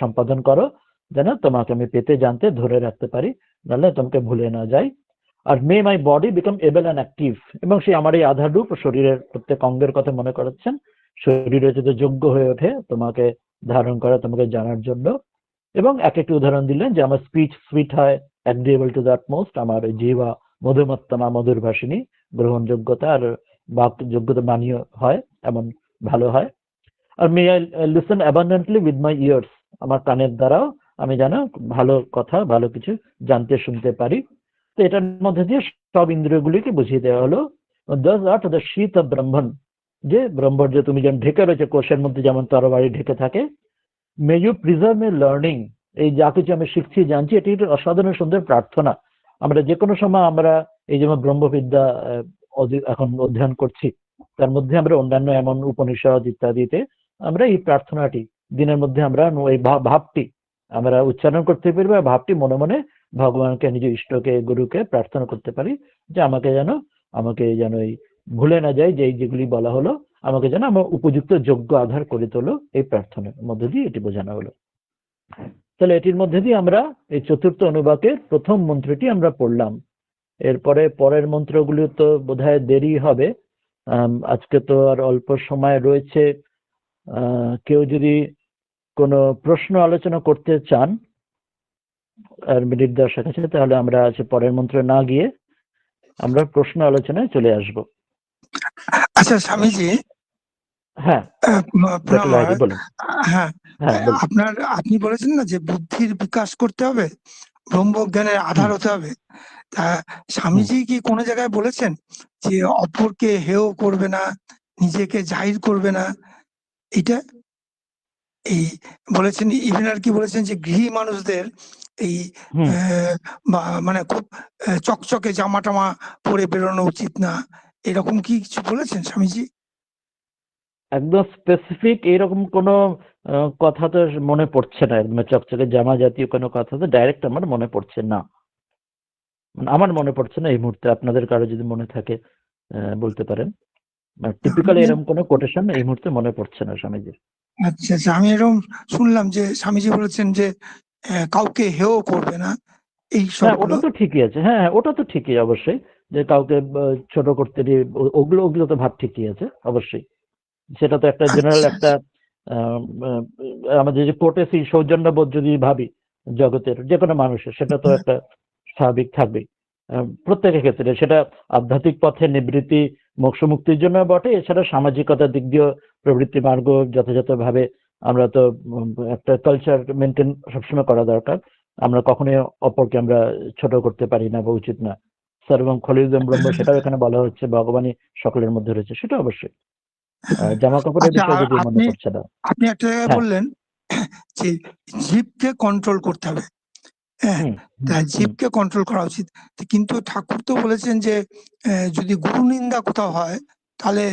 সম্পাদন করো, যেন তোমাকে আমি পেতে জানতে ধরে রাখতে পারি, নাহলে তোমাকে ভুলে না যাই। আর may my body become able and active, এবং সেই আমার এই আধার রূপ শরীরের প্রত্যেক অঙ্গের কথা মনে করাচ্ছেন, শরীরে যাতে যোগ্য হয়ে ওঠে তোমাকে ধারণ করা, তোমাকে জানার জন্য। এবং এক একটি উদাহরণ দিলেন যে আমার স্পিচ সুইট হয়, অ্যাগ্রিয়েবল টু দ্য আটমোস্ট, আমার জিহ্বা মধুমত্তমা মধুর ভাষিনী, গ্রহণযোগ্যতা আর বাক যোগ্যতা মানীয় হয়, এমন ভালো হয়। আর may I listen abundantly with my ears, আমার কানের দ্বারাও আমি যেন ভালো কথা ভালো কিছু জানতে শুনতে পারি। তো এটার মধ্যে দিয়ে সব ইন্দ্রিয়গুলিকে বুঝিয়ে দেওয়া হলো। দশ আট দ্য শীত অফ ব্রহ্মণ, যে ব্রহ্মর যে তুমি যেমন ঢেকে রয়েছে কোষের মধ্যে যেমন তরবারি ঢেকে থাকে, may you preserve may learning, এই যা কিছু আমি শিখছি জানছি এটি একটা অসাধারণ সুন্দর প্রার্থনা। আমরা যে কোনো সময় আমরা এই যেমন ব্রহ্মবিদ্যা এখন অধ্যয়ন করছি, তার মধ্যে আমরা অন্যান্য এমন উপনিষদ ইত্যাদিতে আমরা এই প্রার্থনাটি দিনের মধ্যে আমরা এই ভাবটি আমরা উচ্চারণ করতে পারি, বা ভাবটি মনে মনে ভগবানকে, নিজ ইষ্টকে, গুরুকে প্রার্থনা করতে পারি যে আমাকে যেন এই ভুলে না যায় যে এই যেগুলি বলা হলো, আমাকে যেন আমার উপযুক্ত যোগ্য আধার করে তোলো, এই প্রার্থনার মধ্যে দিয়ে এটি বোঝানো হলো। তাহলে এটির মধ্যে দিয়ে আমরা এই চতুর্থ অনুবাকের প্রথম মন্ত্রটি আমরা পড়লাম। এরপরে পরের মন্ত্রগুলি তো বোধহয় দেরি হবে, আজকে তো আর অল্প সময় রয়েছে। কেউ যদি কোনো প্রশ্ন আলোচনা করতে চান, আর মিনিট 10 আছে, তাহলে আমরা আজ পরের মন্ত্রে না গিয়ে আমরা প্রশ্ন আলোচনায় চলে আসব। আচ্ছা স্বামীজি, হ্যাঁ বলুন। হ্যাঁ, আপনি বলেছেন না যে বুদ্ধির বিকাশ করতে হবে, ব্রহ্মজ্ঞানের আধার হতে হবে। তা স্বামীজি কি কোনো জায়গায় বলেছেন যে অপরকে হেয় করবে না, নিজেকে জাহির করবে না? এটা এই বলেছেন, ইভেন আর কি বলেছেন যে গৃহী মানুষদের এই মানে খুব চকচকে জামা টামা পরে বেরোনো উচিত না, এরকম কি কিছু বলেছেন স্বামীজি? একদম স্পেসিফিক এরকম কোনো কথা তো মনে পড়ছে না, একদম চকচকে জামা জাতীয় কোনো কথা তো ডাইরেক্ট আমার মনে পড়ছে না, আমার মনে পড়ছে না এই মুহূর্তে। আপনাদের কারো যদি মনে থাকে বলতে পারেন। টিপিক্যালি এরকম কোনো কোটেশন এই মুহূর্তে মনে পড়ছে না স্বামীজির। আচ্ছা আচ্ছা, আমি এরকম শুনলাম যে স্বামীজি বলেছেন যে কাউকে হেয় করবে না, এই সব। ওটা তো ঠিকই আছে, হ্যাঁ ওটা তো ঠিকই, অবশ্যই যে কাউকে ছোট করতে দিয়ে ওগুলো তো ভাব ঠিকই আছে অবশ্যই। সেটা তো একটা জেনারেল একটা আমাদের যে কোটেসি সৌজন্যবোধ যদি ভাবি জগতের যে কোনো মানুষের, সেটা তো একটা স্বাভাবিক থাকবেই প্রত্যেকের ক্ষেত্রে। সেটা আধ্যাত্মিক পথে নিবৃত্তি মোক্ষ মুক্তির জন্য বটে, এছাড়া সামাজিকতার দিক দিয়েও প্রবৃত্তি মার্গ যথাযথভাবে আমরা তো একটা কালচার মেনটেন সবসময় করা দরকার। আমরা কখনোই অপরকে আমরা ছোট করতে পারি না বা উচিত না। সর্বং খলিদম ব্রহ্ম, সেটাও এখানে বলা হচ্ছে, ভগবানই সকলের মধ্যে রয়েছে, সেটা অবশ্যই। জামা কাপড়ের বিষয়ে যদি মনে পড়ছে না, আপনি একটা জায়গায় বললেন যে জীবকে কন্ট্রোল করতে হবে, হ্যাঁ জীবকে কন্ট্রোল করা উচিত, কিন্তু ঠাকুর তো বলেছেন যে যদি গুরু নিন্দা কোথাও হয় তাহলে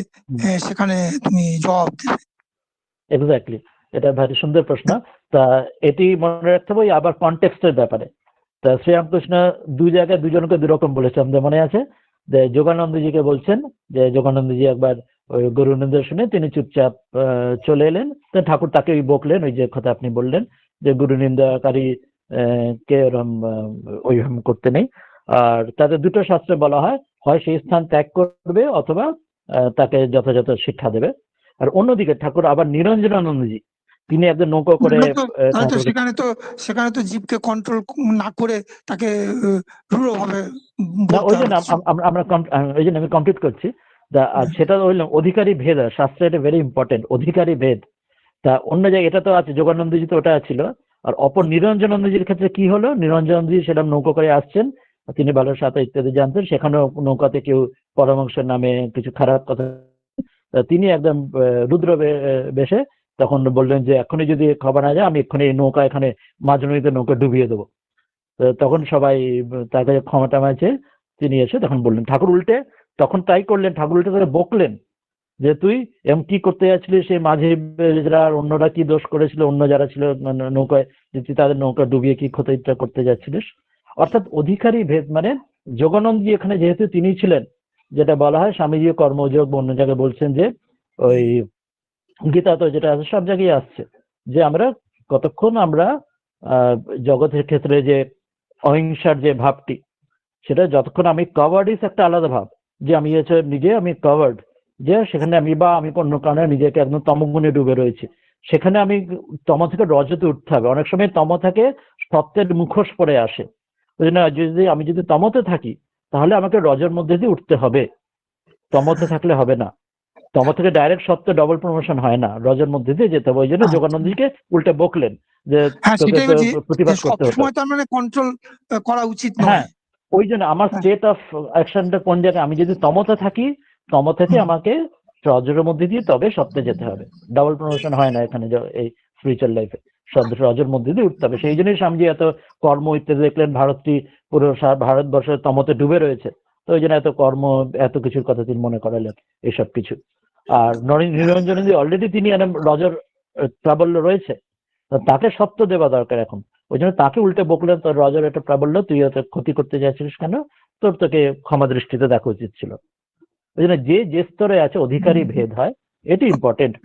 সেখানে তুমি জবাব দেবে। এক্স্যাক্টলি, এটা ভারী সুন্দর প্রশ্ন। তা এটি মনে রাখতে হবে আবার কনটেক্সটের ব্যাপারে। তা শ্রীরামকৃষ্ণ দুই জায়গায় দুজনকে দুরকম বলেছে, আমাদের মনে আছে যে যোগানন্দজিকে বলছেন যে যোগানন্দজি একবার ওই গুরু নিন্দা শুনে তিনি চুপচাপ চলে এলেন, তো ঠাকুর তাকে বকলেন ওই যে কথা আপনি বললেন যে গুরু নিন্দাকারী কে ওইরকম করতে নেই। আর তাদের দুটো শাস্ত্রে বলা হয়, হয় সেই স্থান ত্যাগ করবে অথবা তাকে যথাযথ শিক্ষা দেবে। আর অন্যদিকে ঠাকুর আবার নিরঞ্জনানন্দজি, তিনি একজন নৌকো করে সেখানে তো জীবকে কন্ট্রোল না করে তাকে রূঢ়ভাবে ওই জন্য আমি কমপ্লিট করছি। আর সেটা হইলো অধিকারী ভেদ, শাস্ত্রে এটা ভেরি ইম্পর্টেন্ট, অধিকারী ভেদ। তা অন্য জায়গায় এটা তো আছে, যোগানন্দজি তো ওটা ছিল। আর অপর নিরঞ্জনানন্দজির ক্ষেত্রে কি হলো, নিরঞ্জনানন্দজি সেরকম নৌকো করে আসছেন, তিনি ভালো সাঁতার ইত্যাদি জানতেন, সেখানেও নৌকাতে কেউ পরমাংশের নামে কিছু খারাপ কথা, তিনি একদম রুদ্র বেশে তখন বললেন যে এখনই যদি খবর না যায় আমি এক্ষুনি নৌকা এখানে মাঝনদীতে নৌকা ডুবিয়ে দেবো। তখন সবাই তার কাছে ক্ষমা টমা চেয়ে তিনি এসে তখন বললেন, ঠাকুর উল্টে তখন তাই করলেন, ঠাকুর উল্টে তাকে বকলেন যে তুই এমন কি করতে যাচ্ছিলি, সেই মাঝে যারা অন্যরা কি দোষ করেছিল, অন্য যারা ছিল নৌকায়, যে তুই তাদের নৌকা ডুবিয়ে কি ক্ষতিটা করতে যাচ্ছিলিস। অর্থাৎ অধিকারী ভেদ, মানে যোগানন্দজি এখানে যেহেতু তিনি ছিলেন, যেটা বলা হয় স্বামীজি কর্মযোগ অন্য জায়গায় বলছেন যে ওই গীতা তো যেটা আছে সব জায়গায় আসছে যে আমরা কতক্ষণ আমরা জগতের ক্ষেত্রে যে অহিংসার যে ভাবটি সেটা যতক্ষণ আমি কভার্ড ইস একটা আলাদা ভাব, যে আমি হচ্ছে নিজে আমি কভার্ড, যে সেখানে আমি বা আমি অন্য কারণে নিজেকে একদম তমগুণে ডুবে রয়েছি, সেখানে আমি তম থেকে রজতে উঠতে হবে। অনেক সময় তম থেকে সত্যের মুখোশ পরে আসে, ওই জন্য যদি আমি যদি তমতে থাকি তাহলে আমাকে রজের মধ্যে দিয়ে উঠতে হবে, তমতে থাকলে হবে না। তম থেকে ডাইরেক্ট সত্য ডবল প্রমোশন হয় না, রজের মধ্যে দিয়ে যেতে হবে। ওই জন্য আচ্ছা। যোগানন্দজিকে উল্টে বকলেন যে হ্যাঁ, তোকে সেটাই তো বলছি যে প্রতিবাদ করতে হতো। সবসময় তার মানে কন্ট্রোল করা উচিত নয়। হ্যাঁ, ওই জন্য আমার হ্যাঁ। স্টেট অফ অ্যাকশনটা কোন জায়গায়, আমি যদি তমতে থাকি, তম থেকে হুম। আমাকে রজের মধ্যে দিয়ে তবে সত্যে যেতে হবে। ডাবল প্রমোশন হয় না এখানে, এই স্পিরিচুয়াল লাইফে রজের মধ্যে দিয়ে উঠতে হবে। সেই জন্যই স্বামীজি এত কর্ম ইত্যাদি দেখলেন, ভারতটি পুরো ভারতবর্ষের তমতে ডুবে রয়েছে, তো ওই জন্য এত কর্ম, এত কিছুর কথা তিনি মনে করালেন, এইসব কিছু। আর নিরঞ্জনজি অলরেডি তিনি রজর প্রাবল্য রয়েছে, তো তাকে সত্য দেওয়া দরকার এখন। ওই জন্য তাকে উল্টে বকলেন, তোর রজর এটা প্রাবল্য, তুই এত ক্ষতি করতে চাইছিস কেন, তোকে ক্ষমা দৃষ্টিতে দেখা উচিত ছিল। ওই জন্য যে স্তরে আছে অধিকারী ভেদ হয়, এটি ইম্পর্টেন্ট,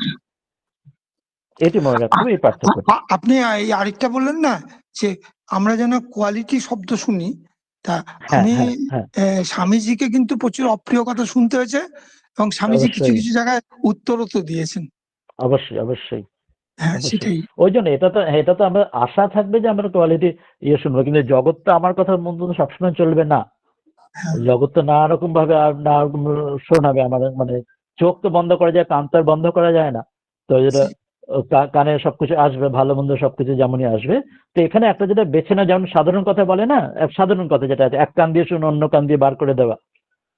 এটি মনে রাখতে হবে, এই পার্থক্যটা। আপনি এই আরেকটা বললেন না যে আমরা যেন কোয়ালিটি শব্দ শুনি, তা হ্যাঁ আমি হ্যাঁ হ্যাঁ, স্বামীজিকে কিন্তু প্রচুর অপ্রিয় কথা শুনতে হয়েছে, এবং স্বামীজি কিছু অবশ্যই কিছু জায়গায় উত্তরও তো দিয়েছেন। অবশ্যই অবশ্যই হ্যাঁ, অবশ্যই। সেটাই। ওই জন্য এটা তো আমরা আশা থাকবে যে আমরা কোয়ালিটি শুনবো, কিন্তু জগৎ তো আমার কথা মতো সবসময় চলবে না। হ্যাঁ। জগৎ তো নানা রকম ভাবে আর না শোনাবে, আমার মানে চোখ তো বন্ধ করা যায়, কান তো আর বন্ধ করা যায় না। তো যেটা কানে সবকিছু আসবে, ভালো মন্দ সবকিছু যেমনই আসবে। তো এখানে একটা যেটা বেছে না, যেমন সাধারণ কথা বলে না, এক সাধারণ কথা যেটা আছে, এক কান দিয়ে শুনে অন্য কান দিয়ে বার করে দেওয়া।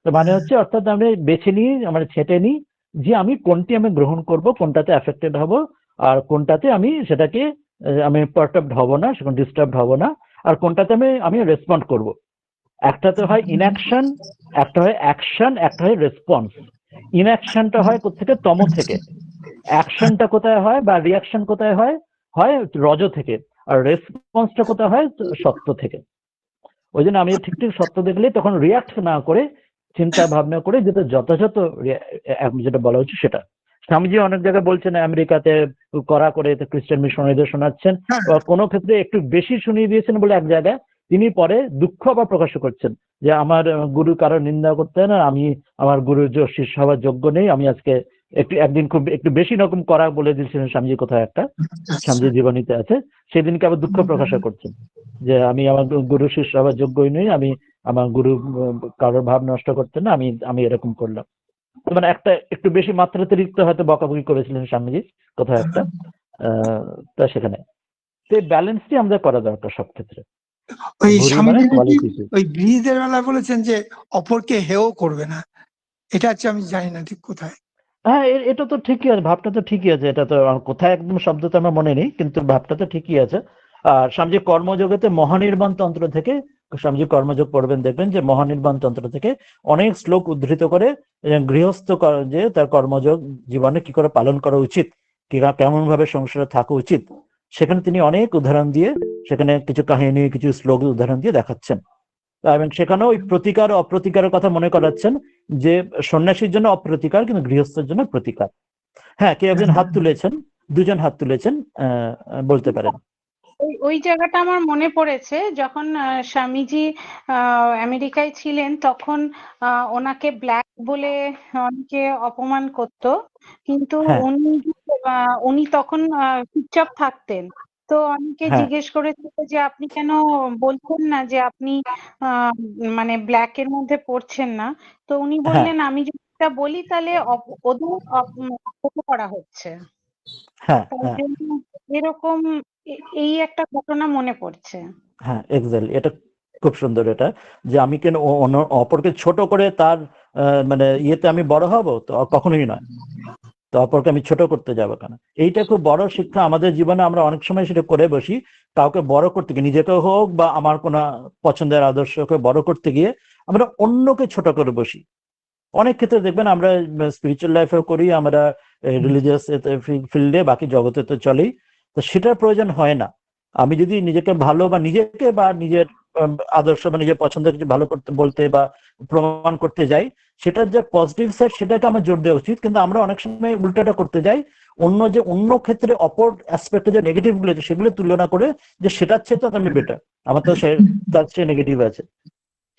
তো মানে হচ্ছে, অর্থাৎ আমি বেছে নিই, মানে ছেটে নিই যে আমি কোনটি আমি গ্রহণ করব, কোনটাতে এফেক্টেড হব, আর কোনটাতে আমি সেটাকে আমি পারটার্বড হব না, সেখানে ডিস্টার্ব হব না, আর কোনটাতে আমি রেসপন্ড করব। একটাতে হয় ইনঅ্যাকশন, একটা হয় অ্যাকশন, একটা হয় রেসপন্স। ইনঅ্যাকশনটা হয় কোথেকে, তম থেকে। অ্যাকশনটা কোথায় হয় বা রিয়াকশন কোথায় হয়, হয় রজ থেকে। আর রেসপন্সটা কোথায় হয়, সত্য থেকে। ওই জন্য আমি ঠিক ঠিক সত্য দেখলে তখন রিয়াক্ট না করে, চিন্তা ভাবনা করে যেটা যথাযথ যেটা বলা হচ্ছে সেটা। স্বামীজি অনেক জায়গায় বলছেন, আমেরিকাতে করা করে খ্রিস্টান মিশনারিদের শোনাচ্ছেন, হ্যাঁ। বা কোনো ক্ষেত্রে একটু বেশি শুনিয়ে দিয়েছেন বলে এক জায়গায় তিনি পরে দুঃখ আবার প্রকাশ করছেন যে আমার গুরু কারো নিন্দা করতে না, আমি আমার গুরুর শিষ্য হওয়ার যোগ্য নেই, আমি আজকে একদিন খুব একটু বেশি রকম করা বলে দিয়েছিলেন স্বামীজি, কোথায় একটা আচ্ছা। স্বামীজির জীবনীতে আছে। সেদিনকে আবার দুঃখ প্রকাশ করছেন যে আমি আমার গুরু শিষ্য হওয়ার যোগ্যই নই, আমি আমার গুরু কারোর ভাব নষ্ট করতেন না, আমি এরকম করলাম। মানে একটা একটু বেশি মাত্রাতিরিক্ত হয়তো বকাবকি করেছিলেন স্বামীজি কোথাও একটা। তা সেখানে তো ব্যালেন্সটি আমাদের করা দরকার সব ক্ষেত্রে। ওই ভুরি মানে স্বামীজি নাকি কোয়ালিটি। ওই ব্রিজের বেলায় বলেছেন যে অপরকে হেয় করবে না, এটা হচ্ছে আমি জানি না ঠিক কোথায়। হ্যাঁ, এটা তো ঠিকই আছে, ভাবটা তো ঠিকই আছে। এটা তো কোথায় একদম শব্দ তো আমার মনে নেই, কিন্তু ভাবটা তো ঠিকই আছে। আর স্বামীজি কর্মযোগেতে মহানির্বাণ তন্ত্র থেকে, স্বামীজি কর্মযোগ পড়বেন, দেখবেন যে মহানির্বাণ তন্ত্র থেকে অনেক শ্লোক উদ্ধৃত করে গৃহস্থ যে তার কর্মযোগ জীবনে কি করে পালন করা উচিত, কেমন ভাবে সংসারে থাকা উচিত, সেখানে তিনি অনেক উদাহরণ দিয়ে, সেখানে কিছু কাহিনী, কিছু শ্লোক উদাহরণ দিয়ে দেখাচ্ছেন। এবং সেখানেও ওই প্রতিকার অপ্রতিকারের কথা মনে করাচ্ছেন, যে সন্ন্যাসীর জন্য অপ্রতিকার, কিন্তু গৃহস্থের জন্য প্রতিকার। হ্যাঁ, কে একজন হাত তুলেছেন, দুজন হাত তুলেছেন, বলতে পারেন। ওই ওই জায়গাটা আমার মনে পড়েছে, যখন স্বামীজি আমেরিকায় ছিলেন, তখন ওনাকে ব্ল্যাক বলে অনেকে অপমান করত, কিন্তু হ্যাঁ উনি তখন চুপচাপ থাকতেন। তো অনেকে হ্যাঁ জিজ্ঞেস করেছিল যে আপনি কেন বলছেন না যে আপনি মানে ব্ল্যাক এর মধ্যে পড়ছেন না। তো উনি হ্যাঁ বললেন, আমি যদি এটা বলি তাহলে ওদের অপমান করা হচ্ছে। হ্যাঁ তাই হ্যাঁ জন্য এরকম এই একটা ঘটনা মনে পড়ছে। হ্যাঁ, এক্স্যাক্টলি, এটা খুব সুন্দর। এটা যে আমি কেন অপরকে ছোট করে তার মানে ইয়েতে আমি বড় হব, তো কখনোই নয়। তো অপরকে আমি ছোট করতে যাবো কেন, এইটা খুব বড় শিক্ষা আমাদের জীবনে। আমরা অনেক সময় সেটা করে বসি, কাউকে বড় করতে গিয়ে, নিজেকে হোক বা আমার কোনো পছন্দের আদর্শকে বড় করতে গিয়ে আমরা অন্যকে ছোট করে বসি। অনেক ক্ষেত্রে দেখবেন আমরা স্পিরিচুয়াল লাইফেও করি, আমরা রিলিজিয়াস ফিল্ডে, বাকি জগতে তো চলেই। তো সেটার প্রয়োজন হয় না। আমি যদি নিজেকে ভালো বা নিজেকে বা নিজের আদর্শ বা নিজের পছন্দের কিছু ভালো করতে বলতে বা প্রমাণ করতে যাই, সেটার যে পজিটিভ সাইড সেটাকে আমার জোর দেওয়া উচিত। কিন্তু আমরা অনেক সময় উল্টাটা করতে যাই, অন্য ক্ষেত্রে অপর অ্যাসপেক্টে যে নেগেটিভ গুলো আছে সেগুলো তুলনা করে, যে সেটার চেয়ে তো আমি বেটার, আমার তো তার চেয়ে নেগেটিভ আছে।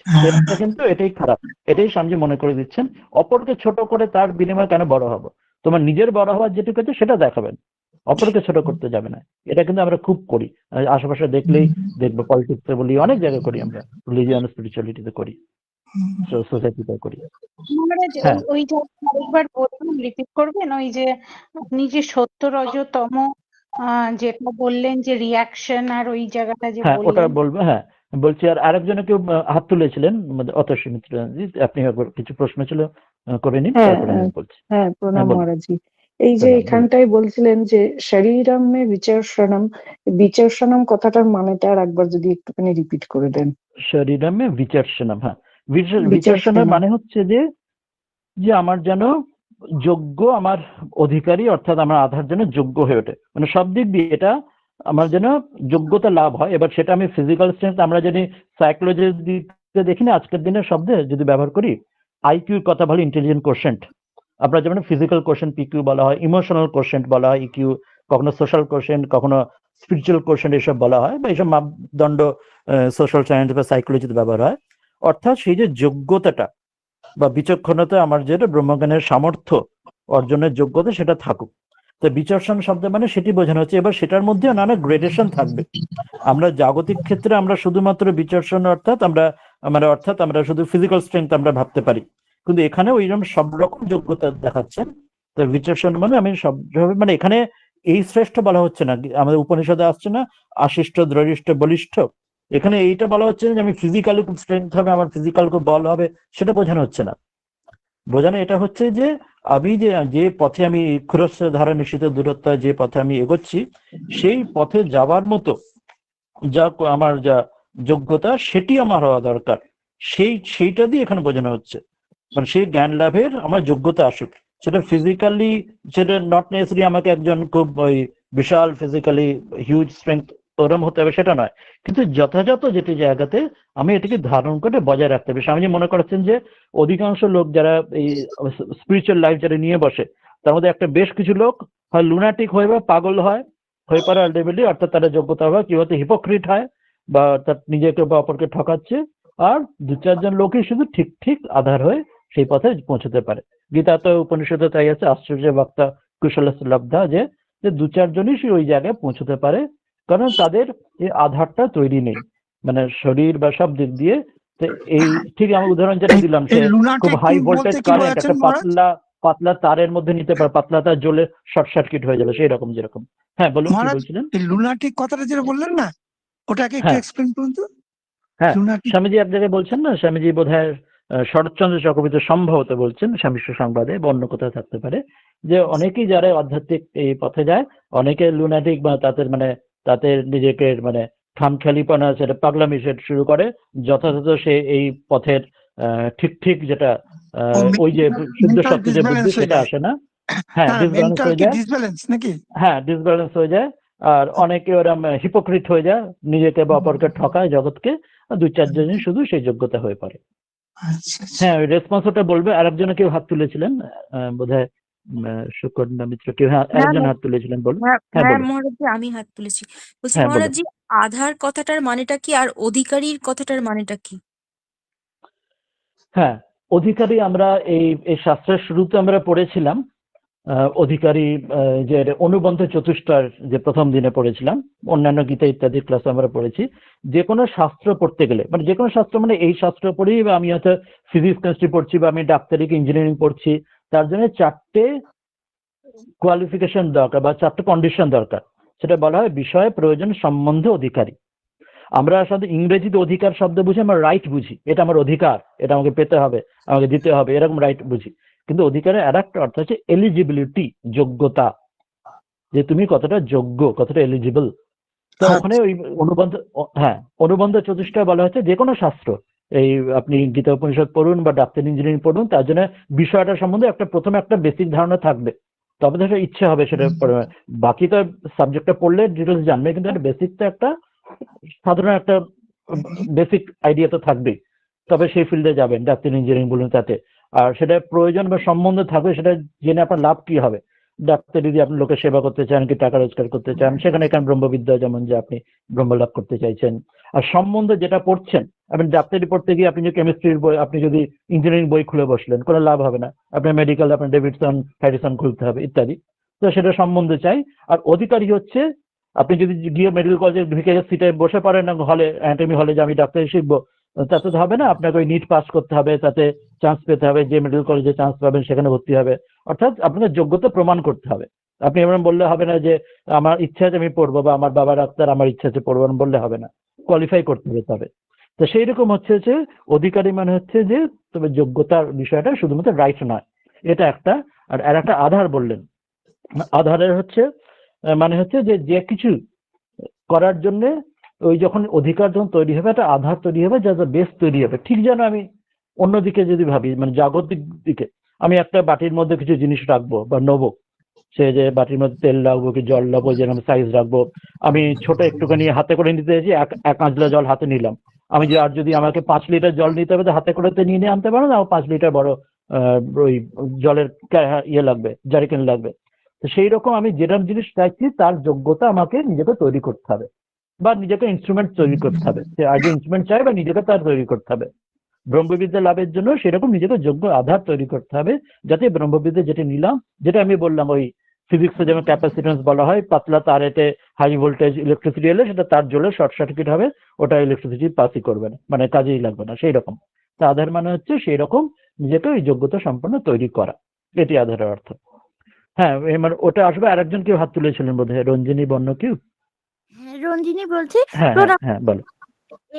হ্যাঁ, সেটা কিন্তু এটাই খারাপ। এটাই স্বামীজি মনে করে দিচ্ছেন, অপরকে ছোট করে তার বিনিময়ে কেন বড় হবো? তোমার নিজের বড় হওয়ার যেটুকু আছে সেটা দেখাবেন, অপরকে ছোট করতে যাবে না। এটা কিন্তু আমরা খুব করি, আশেপাশে দেখলেই দেখবো, পলিটিক্সে বলি, অনেক জায়গায় করি, আমরা রিলিজিয়ান স্পিরিচুয়ালিটিতে করি, সোসাইটিতে করি। মহারাজ হ্যাঁ ওইটা আরেকবার বলবেন, রিপিট করবেন? ওই যে আপনি যে সত্য রজতম যেটা বললেন, যে রিয়াকশন আর ওই জায়গাটা যে হ্যাঁ ওটা বললেন। বলবো। হ্যাঁ বলছি, আর আরেকজনে কেউ হাত তুলেছিলেন, অতসী মিত্র জি, আপনি একবার কিছু প্রশ্ন ছিল, করে নিন, হ্যাঁ তারপরে আমি বলছি। হ্যাঁ, হ্যাঁ প্রণাম বলুন। মহারাজজি। এই যে প্রণাম, বলুন। এখানটায় বলছিলেন যে শরীরম মে বিচর্ষণম, বিচর্ষণম কথাটার মানেটা আর একবার যদি একটুখানি রিপিট করে দেন। শরীরমে বিচর্ষণম। হ্যাঁ, বিচর্ষণের বিচর্ষণম। মানে হচ্ছে যে যে আমার যেন যোগ্য, আমার অধিকারী, অর্থাৎ আমার আধার যেন যোগ্য হয়ে ওঠে, মানে সব দিক দিয়ে এটা আমার যেন যোগ্যতা লাভ হয়। এবার সেটা আমি ফিজিক্যাল স্ট্রেংথ, আমরা যদি সাইকোলজির দিকে দেখি না, আজকের দিনের শব্দে যদি ব্যবহার করি, আইকিউর কথা বলি, ইন্টেলিজেন্ট কোশেন্ট। আপনার যেমন ফিজিক্যাল কোশেন্ট পিকিউ বলা হয়, ইমোশনাল কোশেন্ট বলা হয় ইকিউ, কখনো সোশ্যাল কোশেন্ট, কখনো স্পিরিচুয়াল কোশেন্ট, এসব বলা হয়, বা এইসব মাপদণ্ড সোশ্যাল সায়েন্স বা সাইকোলজিতে ব্যবহার হয়। অর্থাৎ সেই যে যোগ্যতাটা বা বিচক্ষণতা, আমার যেটা ব্রহ্মজ্ঞানের সামর্থ্য অর্জনের যোগ্যতা, সেটা থাকুক। তো বিচর্ষণ শব্দ মানে সেটি বোঝানো হচ্ছে। এবার সেটার মধ্যে নানা গ্রেডেশন থাকবে। আমরা জাগতিক ক্ষেত্রে আমরা শুধুমাত্র বিচর্ষণ অর্থাৎ আমরা শুধু ফিজিক্যাল স্ট্রেংথ আমরা ভাবতে পারি, কিন্তু এখানে ওইরকম সব রকম যোগ্যতা দেখাচ্ছেন। তো বিচর্ষণ মানে আমি সব, মানে এখানে এই শ্রেষ্ঠ বলা হচ্ছে না, আমাদের উপনিষদে আসছে না আশিষ্ট, দ্রঢ়িষ্ঠ, বলিষ্ঠ, এখানে এইটা বলা হচ্ছে না যে আমি ফিজিক্যালি খুব স্ট্রেংথ হবে, আমার ফিজিক্যাল খুব বল হবে, সেটা বোঝানো হচ্ছে না। বোঝানো এটা হচ্ছে যে আমি যে পথে আমি ক্ষুরস্র ধারা নিশ্চিত দূরত্ব, যে পথে আমি এগোচ্ছি, সেই পথে যাওয়ার মতো যা আমার যা যোগ্যতা, সেটি আমার হওয়া দরকার। সেইটা দিয়ে এখানে বোঝানো হচ্ছে, মানে সেই জ্ঞান লাভের আমার যোগ্যতা আসুক। সেটা ফিজিক্যালি, সেটা নট নেসেসারি আমাকে একজন খুব ওই বিশাল ফিজিক্যালি হিউজ স্ট্রেংথ ওরম হতে হবে, সেটা নয়, কিন্তু যথাযথ যেটি জায়গাতে আমি এটিকে ধারণ করে বজায় রাখতে হবে। স্বামীজি মনে করেছেন যে অধিকাংশ লোক যারা এই স্পিরিচুয়াল লাইফ যারা নিয়ে বসে, তার মধ্যে একটা বেশ কিছু লোক হয় লুনাটিক হয় বা পাগল হয়ে পারে আলটিমেটলি, অর্থাৎ তারা যোগ্যতা হয়, কেউ হয়তো হিপোক্রিট হয় বা তার নিজেকে বা অপরকে ঠকাচ্ছে, আর দু চারজন লোকই শুধু ঠিক ঠিক আধার হয়ে সেই পথে পৌঁছতে পারে। গীতা তো উপনিষদে তাই আছে, আশ্চর্য বক্তা কুশল লব্ধা, যে দু চারজনই সে ওই জায়গায় পৌঁছতে পারে, কারণ তাদের এই আধারটা তৈরি নেই, মানে শরীর বা সব দিক দিয়ে। তো এই ঠিক আমার উদাহরণ যেটা দিলাম, সে এই খুব লুনাটিক হাই বলতে ভোল্টেজ কি কারেন্ট বোঝাচ্ছেন একটা মহারাজ? পাতলা তারের মধ্যে নিতে পারে, পাতলা তার জ্বলে শর্ট সার্কিট হয়ে যাবে, সেই রকম যেরকম। হ্যাঁ বলুন, কি মহারাজ, বলছিলেন? এই লুনাটিক কথাটা যেটা বললেন না, ওটাকে একটু হ্যাঁ এক্সপ্লেন করুন তো। হ্যাঁ, লুনাটিক। স্বামীজি এক জায়গায় বলছেন না, স্বামীজি বোধহয় শরৎচন্দ্র চক্রবর্তী সম্ভবত বলছেন, স্বামী সংবাদে বা অন্য কোথাও থাকতে পারে, যে অনেকেই যারা আধ্যাত্মিক এই পথে যায়, অনেকে লুনাটিক বা তাদের নিজেকে মানে খামখেয়ালিপনা, সেটা পাগলামি সেটা শুরু করে, যথাযথ সে এই পথের ঠিক ঠিক যেটা ওই যে শুদ্ধ মেন্টাল সত্য যে বুদ্ধি, ডিসব্যালেন্স হয়ে সেটা যায়। আসে না। হ্যাঁ, হ্যাঁ, ডিসব্যালেন্স মেন্টাল হয়ে কি যায়। ডিসব্যালেন্স নাকি? হ্যাঁ, ডিসব্যালেন্স হয়ে যায়। আর অনেকে ওরম হিপোক্রিট হয়ে যায়, নিজেকে বা অপরকে ঠকায়, জগৎকে। দু চারজনই শুধু সেই যোগ্যতা হয়ে পড়ে। আচ্ছা আচ্ছা। হ্যাঁ, ওই রেসপন্স ওটা বলবে। আরেকজনে কেউ হাত তুলেছিলেন, বোধহয় সুকন্যা মিত্র, কেউ, হ্যাঁ হ্যাঁ আরেকজন হাত তুলেছিলেন, বলুন। হ্যাঁ হ্যাঁ হ্যাঁ বলুন। মহারাজজি, আমি হাত তুলেছি। বলছি হ্যাঁ বলুন। মহারাজজি, আধার কথাটার মানেটা কি আর অধিকারীর কথাটার মানেটা কি? হ্যাঁ, অধিকারী আমরা এই শাস্ত্রের শুরুতে আমরা পড়েছিলাম, অধিকারী, যে অনুবন্ধ চতুষ্টয় যে প্রথম দিনে পড়েছিলাম, অন্যান্য গীতা ইত্যাদি ক্লাস আমরা পড়েছি। যে কোনো শাস্ত্র পড়তে গেলে, মানে যে কোনো শাস্ত্র, মানে এই শাস্ত্র পড়ি বা আমি হয়তো ফিজিক্স কেমিস্ট্রি পড়ছি বা আমি ডাক্তারি কি ইঞ্জিনিয়ারিং পড়ছি, তার জন্য চারটে কোয়ালিফিকেশন দরকার বা চারটে কন্ডিশন দরকার। সেটা বলা হয় বিষয়, প্রয়োজন, সম্বন্ধ, অধিকারী। আমরা সাধারণত ইংরেজিতে অধিকার শব্দ বুঝি, আমরা রাইট বুঝি, এটা আমার অধিকার, এটা আমাকে পেতে হবে, আমাকে দিতে হবে, এরকম রাইট বুঝি। কিন্তু অধিকারের আর একটা অর্থ হচ্ছে এলিজিবিলিটি, যোগ্যতা, যে তুমি কতটা যোগ্য, কতটা এলিজিবল। তো ওখানে ওই অনুবন্ধ চতুষ্টয় বলা হচ্ছে যে কোনো শাস্ত্র, এই আপনি গীতা উপনিষদ পড়ুন বা ডাক্তার ইঞ্জিনিয়ারিং পড়ুন, তার জন্য বিষয়টা সম্বন্ধে প্রথমে একটা বেসিক ধারণা থাকবে, তবে তো ইচ্ছে হবে সেটা বাকি তো সাবজেক্টটা পড়লে ডিটেলস জানবে, কিন্তু একটা বেসিক তো একটা সাধারণ একটা বেসিক আইডিয়া তো থাকবেই, তবে সেই ফিল্ডে যাবেন, ডাক্তার ইঞ্জিনিয়ারিং বলুন তাতে। আর সেটা প্রয়োজন বা সম্বন্ধ থাকবে, সেটা জেনে আপনার লাভ কি হবে। ডাক্তারি দিয়ে আপনি লোকের সেবা করতে চান কি টাকা রোজগার করতে চান, সেখানে এখানে ব্রহ্মবিদ্যা যেমন যে আপনি ব্রহ্মলাভ করতে চাইছেন। আর সম্বন্ধে যেটা পড়ছেন, আপনি ডাক্তারি পড়তে গিয়ে আপনি যে কেমিস্ট্রির বই, আপনি যদি ইঞ্জিনিয়ারিং বই খুলে বসলেন, কোনো লাভ হবে না। আপনার মেডিকেল, আপনার ডেভিডসন হ্যারিসন খুলতে হবে ইত্যাদি। তো সেটা সম্বন্ধে চাই। আর অধিকারী হচ্ছে আপনি যদি গিয়ে মেডিকেল কলেজে ঢুকে সিটে বসে পড়েন না হলে, অ্যানাটমি হলে, যে আমি ডাক্তারি শিখবো, তাতে তো হবে না। আপনাকে ওই নিট পাস করতে হবে, তাতে চান্স পেতে হবে, যে মেডিকেল কলেজে চান্স পাবেন সেখানে ভর্তি হবে। অর্থাৎ আপনাকে যোগ্যতা প্রমাণ করতে হবে। আপনি এমন বললে হবে না যে আমার ইচ্ছা আছে আমি পড়বো, বা আমার বাবা ডাক্তার আমার ইচ্ছা আছে পড়বো, বললে হবে না, কোয়ালিফাই করতে হবে তবে। তো সেই রকম হচ্ছে যে অধিকারী মানে হচ্ছে যে তবে যোগ্যতার বিষয়টা শুধুমাত্র রাইট নয়, এটা একটা। আর একটা আধার বললেন, আধারের হচ্ছে মানে হচ্ছে যে যে কিছু করার জন্য ওই যখন অধিকার যখন তৈরি হবে, একটা আধার তৈরি হবে, যা বেস তৈরি হবে। ঠিক যেন আমি অন্যদিকে যদি ভাবি, মানে জাগতিক দিকে, আমি একটা বাটির মধ্যে কিছু জিনিস রাখবো বা নেবো, সে যে বাটির মধ্যে তেল রাখবো কি জল রাখবো, যেরকম সাইজ রাখবো। আমি ছোট একটুখানি হাতে করে নিতে চাইছি, এক আঁচলা জল হাতে নিলাম। আমি যে আর যদি আমাকে 5 লিটার জল নিতে হবে, তো হাতে করে তো নিয়ে আনতে পারো না, 5 লিটার বড় ওই জলের ইয়ে লাগবে, জারিকেন লাগবে। তো সেই রকম আমি যেরকম জিনিস চাইছি তার যোগ্যতা আমাকে নিজেকে তৈরি করতে হবে, বা নিজেকে ইনস্ট্রুমেন্ট তৈরি করতে হবে। সে আগে ইনস্ট্রুমেন্ট চাই বা নিজেকে তার তৈরি করতে হবে। ব্রহ্মবিদ্যা লাভের জন্য সেরকম নিজেকে যোগ্য আধার তৈরি করতে হবে, যাতে ব্রহ্মবিদ্যা যেটা নিলাম, যেটা আমি বললাম ওই ফিজিক্সে যেমন ক্যাপাসিটেন্স বলা হয়, পাতলা তারেতে হাই ভোল্টেজ ইলেকট্রিসিটি এলে সেটা তার জ্বলে শর্ট সার্কিট হবে, ওটা ইলেকট্রিসিটি পাসই করবে না, মানে কাজেই লাগবে না। সেই রকম তা আধার মানে হচ্ছে সেই রকম নিজেকে ওই যোগ্যতা সম্পন্ন তৈরি করা, এটি আধারের অর্থ। হ্যাঁ, এবার ওটা আসবে। আরেকজন কেউ হাত তুলেছিলেন বোধহয়, রঞ্জিনী বর্ণ কেউ। হ্যাঁ, রঞ্জিনী বলছি। হ্যাঁ হ্যাঁ হ্যাঁ, বলো।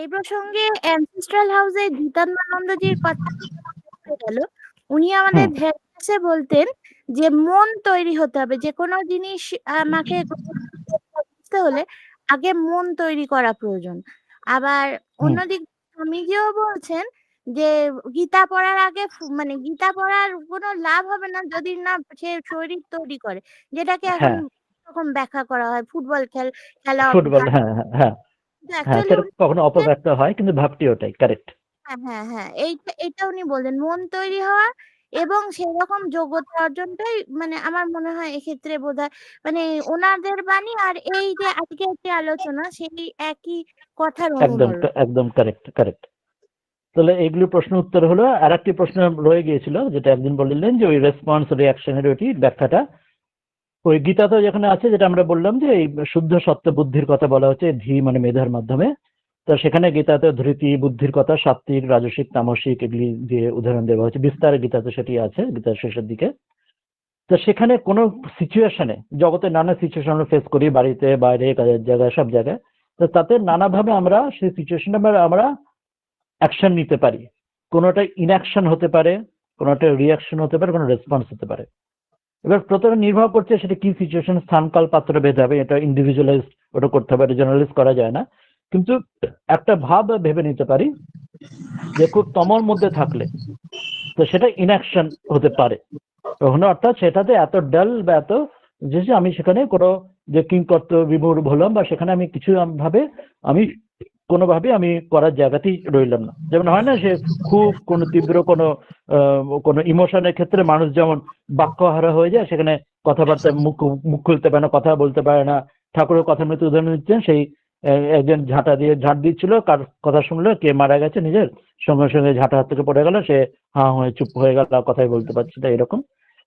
এই প্রসঙ্গে অ্যানসেস্ট্রাল হাউসে জিতানন্দানন্দজির কথা হয়ে গেল। উনি আমাদের ধ্যানে বলতেন যে মন তৈরি হতে হবে, যে কোনো জিনিস আমাকে বুঝতে হলে আগে মন তৈরি করা প্রয়োজন। আবার অন্যদিক স্বামীজিও বলছেন যে গীতা পড়ার আগে মানে গীতা পড়ার কোনো লাভ হবে না যদি না সে শরীর তৈরি করে, যেটাকে এখন এরকম ব্যাখ্যা করা হয় ফুটবল খেলা। ফুটবল, হ্যাঁ হ্যাঁ হ্যাঁ হ্যাঁ, সেটা কখনো অপব্যক্ত হয়, কিন্তু ভাবটি ওটাই কারেক্ট। হ্যাঁ, এইটা উনি বললেন মন তৈরি হওয়া এবং সেরকম যোগ্যতা অর্জনটাই, মানে আমার মনে হয় এক্ষেত্রে বোধহয় মানে ওনাদের বাণী আর এই যে আজকে যে আলোচনা সেই একই কথার একদম অনুবর্ণ। একদম কারেক্ট কারেক্ট। তাহলে এইগুলো প্রশ্ন উত্তর হলো। আর একটি প্রশ্ন রয়ে গিয়েছিল, যেটা একদিন বললেন যে ওই রেসপন্স রিয়াকশনের ওইটি ব্যাখ্যাটা ওই গীতাতে যেখানে আছে, যেটা আমরা বললাম যে এই শুদ্ধ সত্য বুদ্ধির কথা বলা হচ্ছে ধী মানে মেধার মাধ্যমে। তো সেখানে গীতাতে ধৃতি বুদ্ধির কথা, সাত্বিক রাজসিক তামসিক এগুলি দিয়ে উদাহরণ দেওয়া হচ্ছে বিস্তারে, গীতাতে সেটি আছে গীতার শেষের দিকে। তো সেখানে কোনো সিচুয়েশনে, জগতে নানা সিচুয়েশন ফেস করি, বাড়িতে বাইরে কাজের জায়গায় সব জায়গায়, তো তাতে নানাভাবে আমরা সেই সিচুয়েশনে আমরা অ্যাকশন নিতে পারি। কোনোটা ইনঅ্যাকশন হতে পারে, কোনোটা রিয়াকশন হতে পারে, কোনো রেসপন্স হতে পারে। এবার প্রথমে নির্ভর করছে সেটা কি সিচুয়েশন, স্থান কাল পাত্র ভেদে হবে, এটা ইন্ডিভিজুয়ালাইজ ওটা করতে হবে, এটা জেনারেলাইজ করা যায় না। কিন্তু একটা ভাব ভেবে নিতে পারি যে খুব তমর মধ্যে থাকলে তো সেটা ইনঅ্যাকশন হতে পারে কখনো, অর্থাৎ সেটাতে এত ডাল বা এত যে আমি সেখানে কোনো যে কিংকর্তব্য বিমূঢ় হলাম, বা সেখানে আমি কিছু ভাবে আমি কোনোভাবে আমি করার জায়গাতেই রইলাম না। যেমন হয় না, সে খুব কোনো তীব্র কোনো ইমোশনের ক্ষেত্রে মানুষ যেমন বাক্যহারা হয়ে যায়, সেখানে কথাবার্তা মুখ খুলতে পারে না, কথা বলতে পারে না। ঠাকুরের কথা মতো উদাহরণ দিচ্ছেন, সেই একজন ঝাঁট দিচ্ছিল, কার কথা শুনলো কে মারা গেছে, নিজের সঙ্গে সঙ্গে ঝাঁটা হাত থেকে পড়ে গেল, সে হয়ে চুপ হয়ে গেল, কথাই বলতে পারছে না। এরকম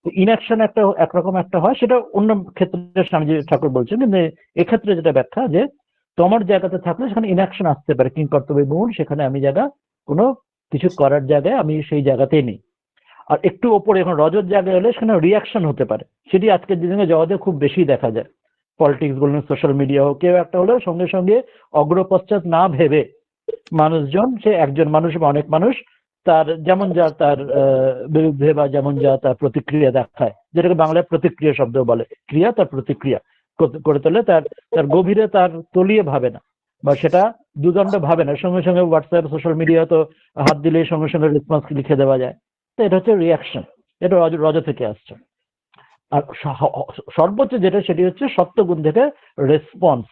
ইনঅ্যাকশন একরকম একটা হয়, সেটা অন্য ক্ষেত্রে স্বামীজি ঠাকুর বলছেন। কিন্তু এক্ষেত্রে যেটা ব্যাখ্যা যে তোমার জায়গাতে থাকলে সেখানে ইনঅ্যাকশন আসতে পারে, কিংকর্তব্য বহুল, সেখানে আমি জায়গা কোনো কিছু করার জায়গায় আমি সেই জায়গাতেই নেই। আর একটু ওপরে এখন রজত জায়গায় হলে সেখানে রিয়াকশন হতে পারে, সেটি আজকের দিনে জগতে খুব বেশি দেখা যায়। পলিটিক্স বলুন, সোশ্যাল মিডিয়া হোক, কেউ একটা হলে সঙ্গে সঙ্গে অগ্রপশ্চাৎ না ভেবে মানুষজন, সে একজন মানুষ বা অনেক মানুষ, তার যেমন যা তার বিরুদ্ধে বা যেমন যা তার প্রতিক্রিয়া দেখায়, যেটাকে বাংলায় প্রতিক্রিয়া শব্দ বলে, ক্রিয়া তার প্রতিক্রিয়া করে তোলে, তার গভীরে তার তলিয়ে ভাবে না, বা সেটা দুদণ্ড ভাবে না। সঙ্গে সঙ্গে হোয়াটসঅ্যাপ সোশ্যাল মিডিয়া তো হাত দিলে সঙ্গে সঙ্গে রেসপন্স লিখে দেওয়া যায়। তো এটা হচ্ছে রিয়াকশন, এটা রজ থেকে আসছে। আর সর্বোচ্চ যেটা সেটি হচ্ছে সত্যগুণ থেকে রেসপন্স।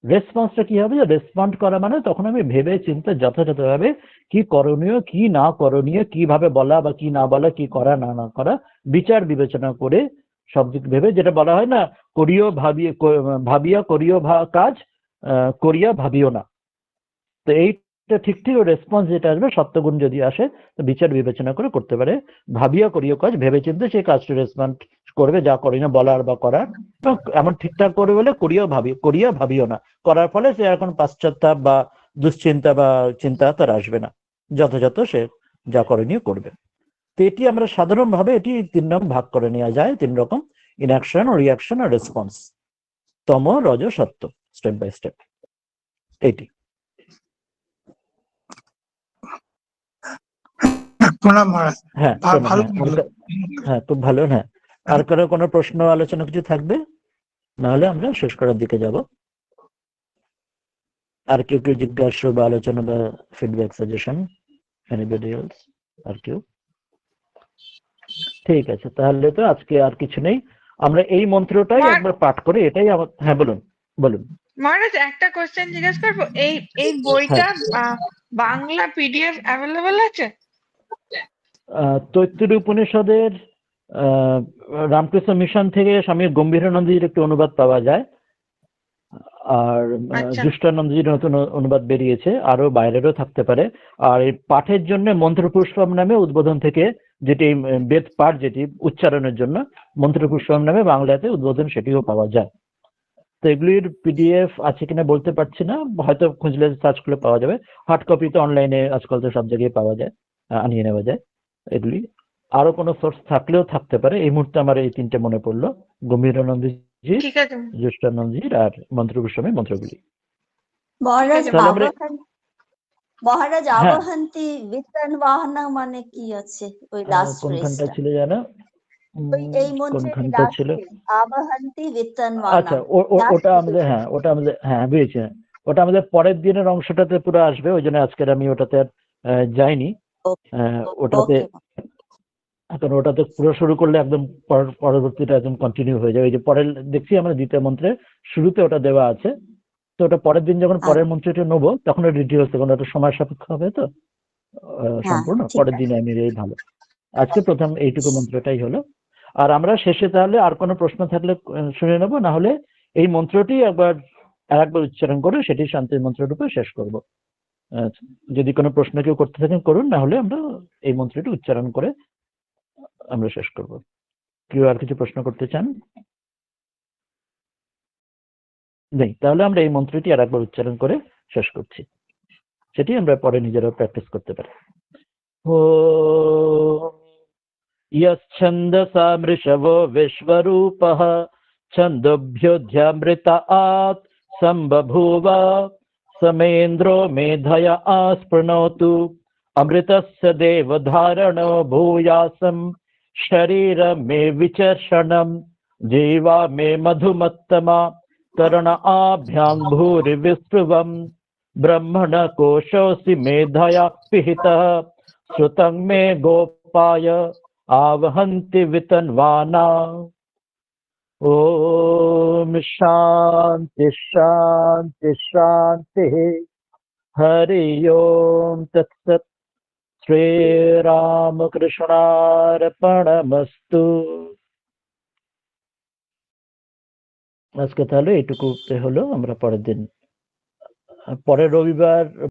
রেসপন্সটা কি হবে, রেসপন্ড করা মানে তখন আমি ভেবে চিন্তে যথাযথভাবে কি করণীয় কি না করণীয়, কিভাবে বলা বা কি না বলা, কি করা না করা বিচার বিবেচনা করে সব দিক ভেবে, যেটা বলা হয় না, ভাবিয়া করিও কাজ, করিয়া ভাবিও না। তো এইটা ঠিক ঠিক রেসপন্স যেটা আসবে, সত্যগুণ যদি আসে তো বিচার বিবেচনা করে করতে পারে। ভাবিয়া করিও কাজ, ভেবে চিন্তে সেই কাজটি রেসপন্স করবে, যা করি না বলার বা করার, এমন ঠিকঠাক করবে বলে করিয়া ভাবিও না। করার ফলে সে এখন পাশ্চাত্তাপ বা দুশ্চিন্তা বা চিন্তা তার আসবে না, যথাযথ সে যা করণীয় করবে। তো এটি আমরা সাধারণভাবে এটি 3 রকম ভাগ করে নেওয়া যায়, 3 রকম: ইনঅ্যাকশন, রিঅ্যাকশন আর রেসপন্স। তম, রজ, সত্য, স্টেপ বাই স্টেপ এইটি। প্রণাম মহারাজ। হ্যাঁ, ভালো লাগলো। হ্যাঁ, খুব ভালো। হ্যাঁ, আর কারো কোনো প্রশ্ন আলোচনা কিছু থাকবে? নাহলে আমরা শেষ করার দিকে যাব। আর কেউ জিজ্ঞাসা বা আলোচনা বা ফিডব্যাক, সাজেশন, এনিবডি এলস? আর কেউ? ঠিক আছে, তাহলে তো আজকে আর কিছু নেই। আমরা এই মন্ত্রটাই একবার পাঠ করে এটাই হ্যাঁ, বলুন। মহারাজ, একটা কোশ্চেন জিজ্ঞেস করবো। এই বইটা বাংলা পিডিএফ অ্যাভেলেবল আছে? তৈত্তির উপনিষদের রামকৃষ্ণ মিশন থেকে স্বামী গম্ভীরানন্দজির একটি অনুবাদ পাওয়া যায়, আর জ্যেষ্ঠানন্দজির নতুন অনুবাদ বেরিয়েছে, আরো বাইরেরও থাকতে পারে। আর এই পাঠের জন্য মন্ত্রপুষ্পম নামে উদ্বোধন থেকে, যেটি বেদ পাঠ, যেটি উচ্চারণের জন্য মন্ত্রপুষ্পম নামে বাংলাতে উদ্বোধন, সেটিও পাওয়া যায়। তো এগুলির পিডিএফ আছে কিনা বলতে পারছি না, হয়তো খুঁজলে সার্চ করলে পাওয়া যাবে। হার্ড কপি তো অনলাইনে আজকাল তো সব জায়গায় পাওয়া যায়, আনিয়ে নেওয়া যায়। এগুলি আরো কোনো সোর্স থাকলেও থাকতে পারে। এই মুহূর্তে আমার এই 3টে মনে পড়লো: গম্ভীরানন্দজি, জ্যেষ্ঠানন্দজির আর মন্ত্রপুষ্পমের মন্ত্রগুলি। মহারাজ আবহান্তি বিত্তান বাহানা মানে কি আছে? ওই লাস্ট কোনখানটা ফ্রেজটা ছিল জানো? এই মন্ত্রের লাস্ট আবহান্তি বিত্তান আচ্ছা, ওটা আমাদের বুঝেছি। ওটা আমাদের পরের দিনের অংশটাতে পুরো আসবে, ওই জন্য আজকের আমি ওটাতে আর যাইনি। ওটাতে এখন ওটাতে পুরো শুরু করলে একদম পরবর্তীটা একদম কন্টিনিউ হয়ে যাবে। এই যে পরের দেখছি আমরা দ্বিতীয় মন্ত্রের শুরুতে ওটা দেওয়া আছে, তো ওটা পরের দিন যখন পরের মন্ত্রটা নেবো তখন ওটা ডিটেলস, তখন ওটা সময় সাপেক্ষ হবে, তো সম্পূর্ণ পরের দিনে আমি এই ভালো। আজকে প্রথম এইটুকু মন্ত্রটাই হলো। আর আমরা শেষে তাহলে আর কোনো প্রশ্ন থাকলে শুনে নেবো, না হলে এই মন্ত্রটি আরেকবার উচ্চারণ করে সেটি শান্তির মন্ত্র রূপে শেষ করব। যদি কোনো প্রশ্ন কেউ করতে থাকেন করুন, না হলে আমরা এই মন্ত্রটি উচ্চারণ করে আমরা শেষ করব। কেউ আর কিছু প্রশ্ন করতে চান? নেই, তাহলে আমরা এই মন্ত্রটি আরেকবার উচ্চারণ করে শেষ করছি, সেটি আমরা পরে নিজেরাও প্র্যাকটিস করতে পারি। ওম यच्छन्दसा मृषवो विश्वरूपः छन्दोभ्योऽध्यामृतात् सम्बभूव समेन्द्रो मेधया आस्पृणोतु अमृतस्य देवधारणो भूयासं शरीर मे विचर्षणं जीवा मे मधुमत्तमा कर्ण आभ्यां भूरि विस्पृवं ब्रह्मण कोशोऽसि मेधया पिहितः श्रुतं मे गोपाय आवहन्ति वितन्वाना। ओम शांति शांति शांति। हरि ओम तत्सत्। श्री রামকৃষ্ণার্পণমস্তু। আজকে তাহলে এইটুকুতে হলো। আমরা পরের দিন, পরের রবিবার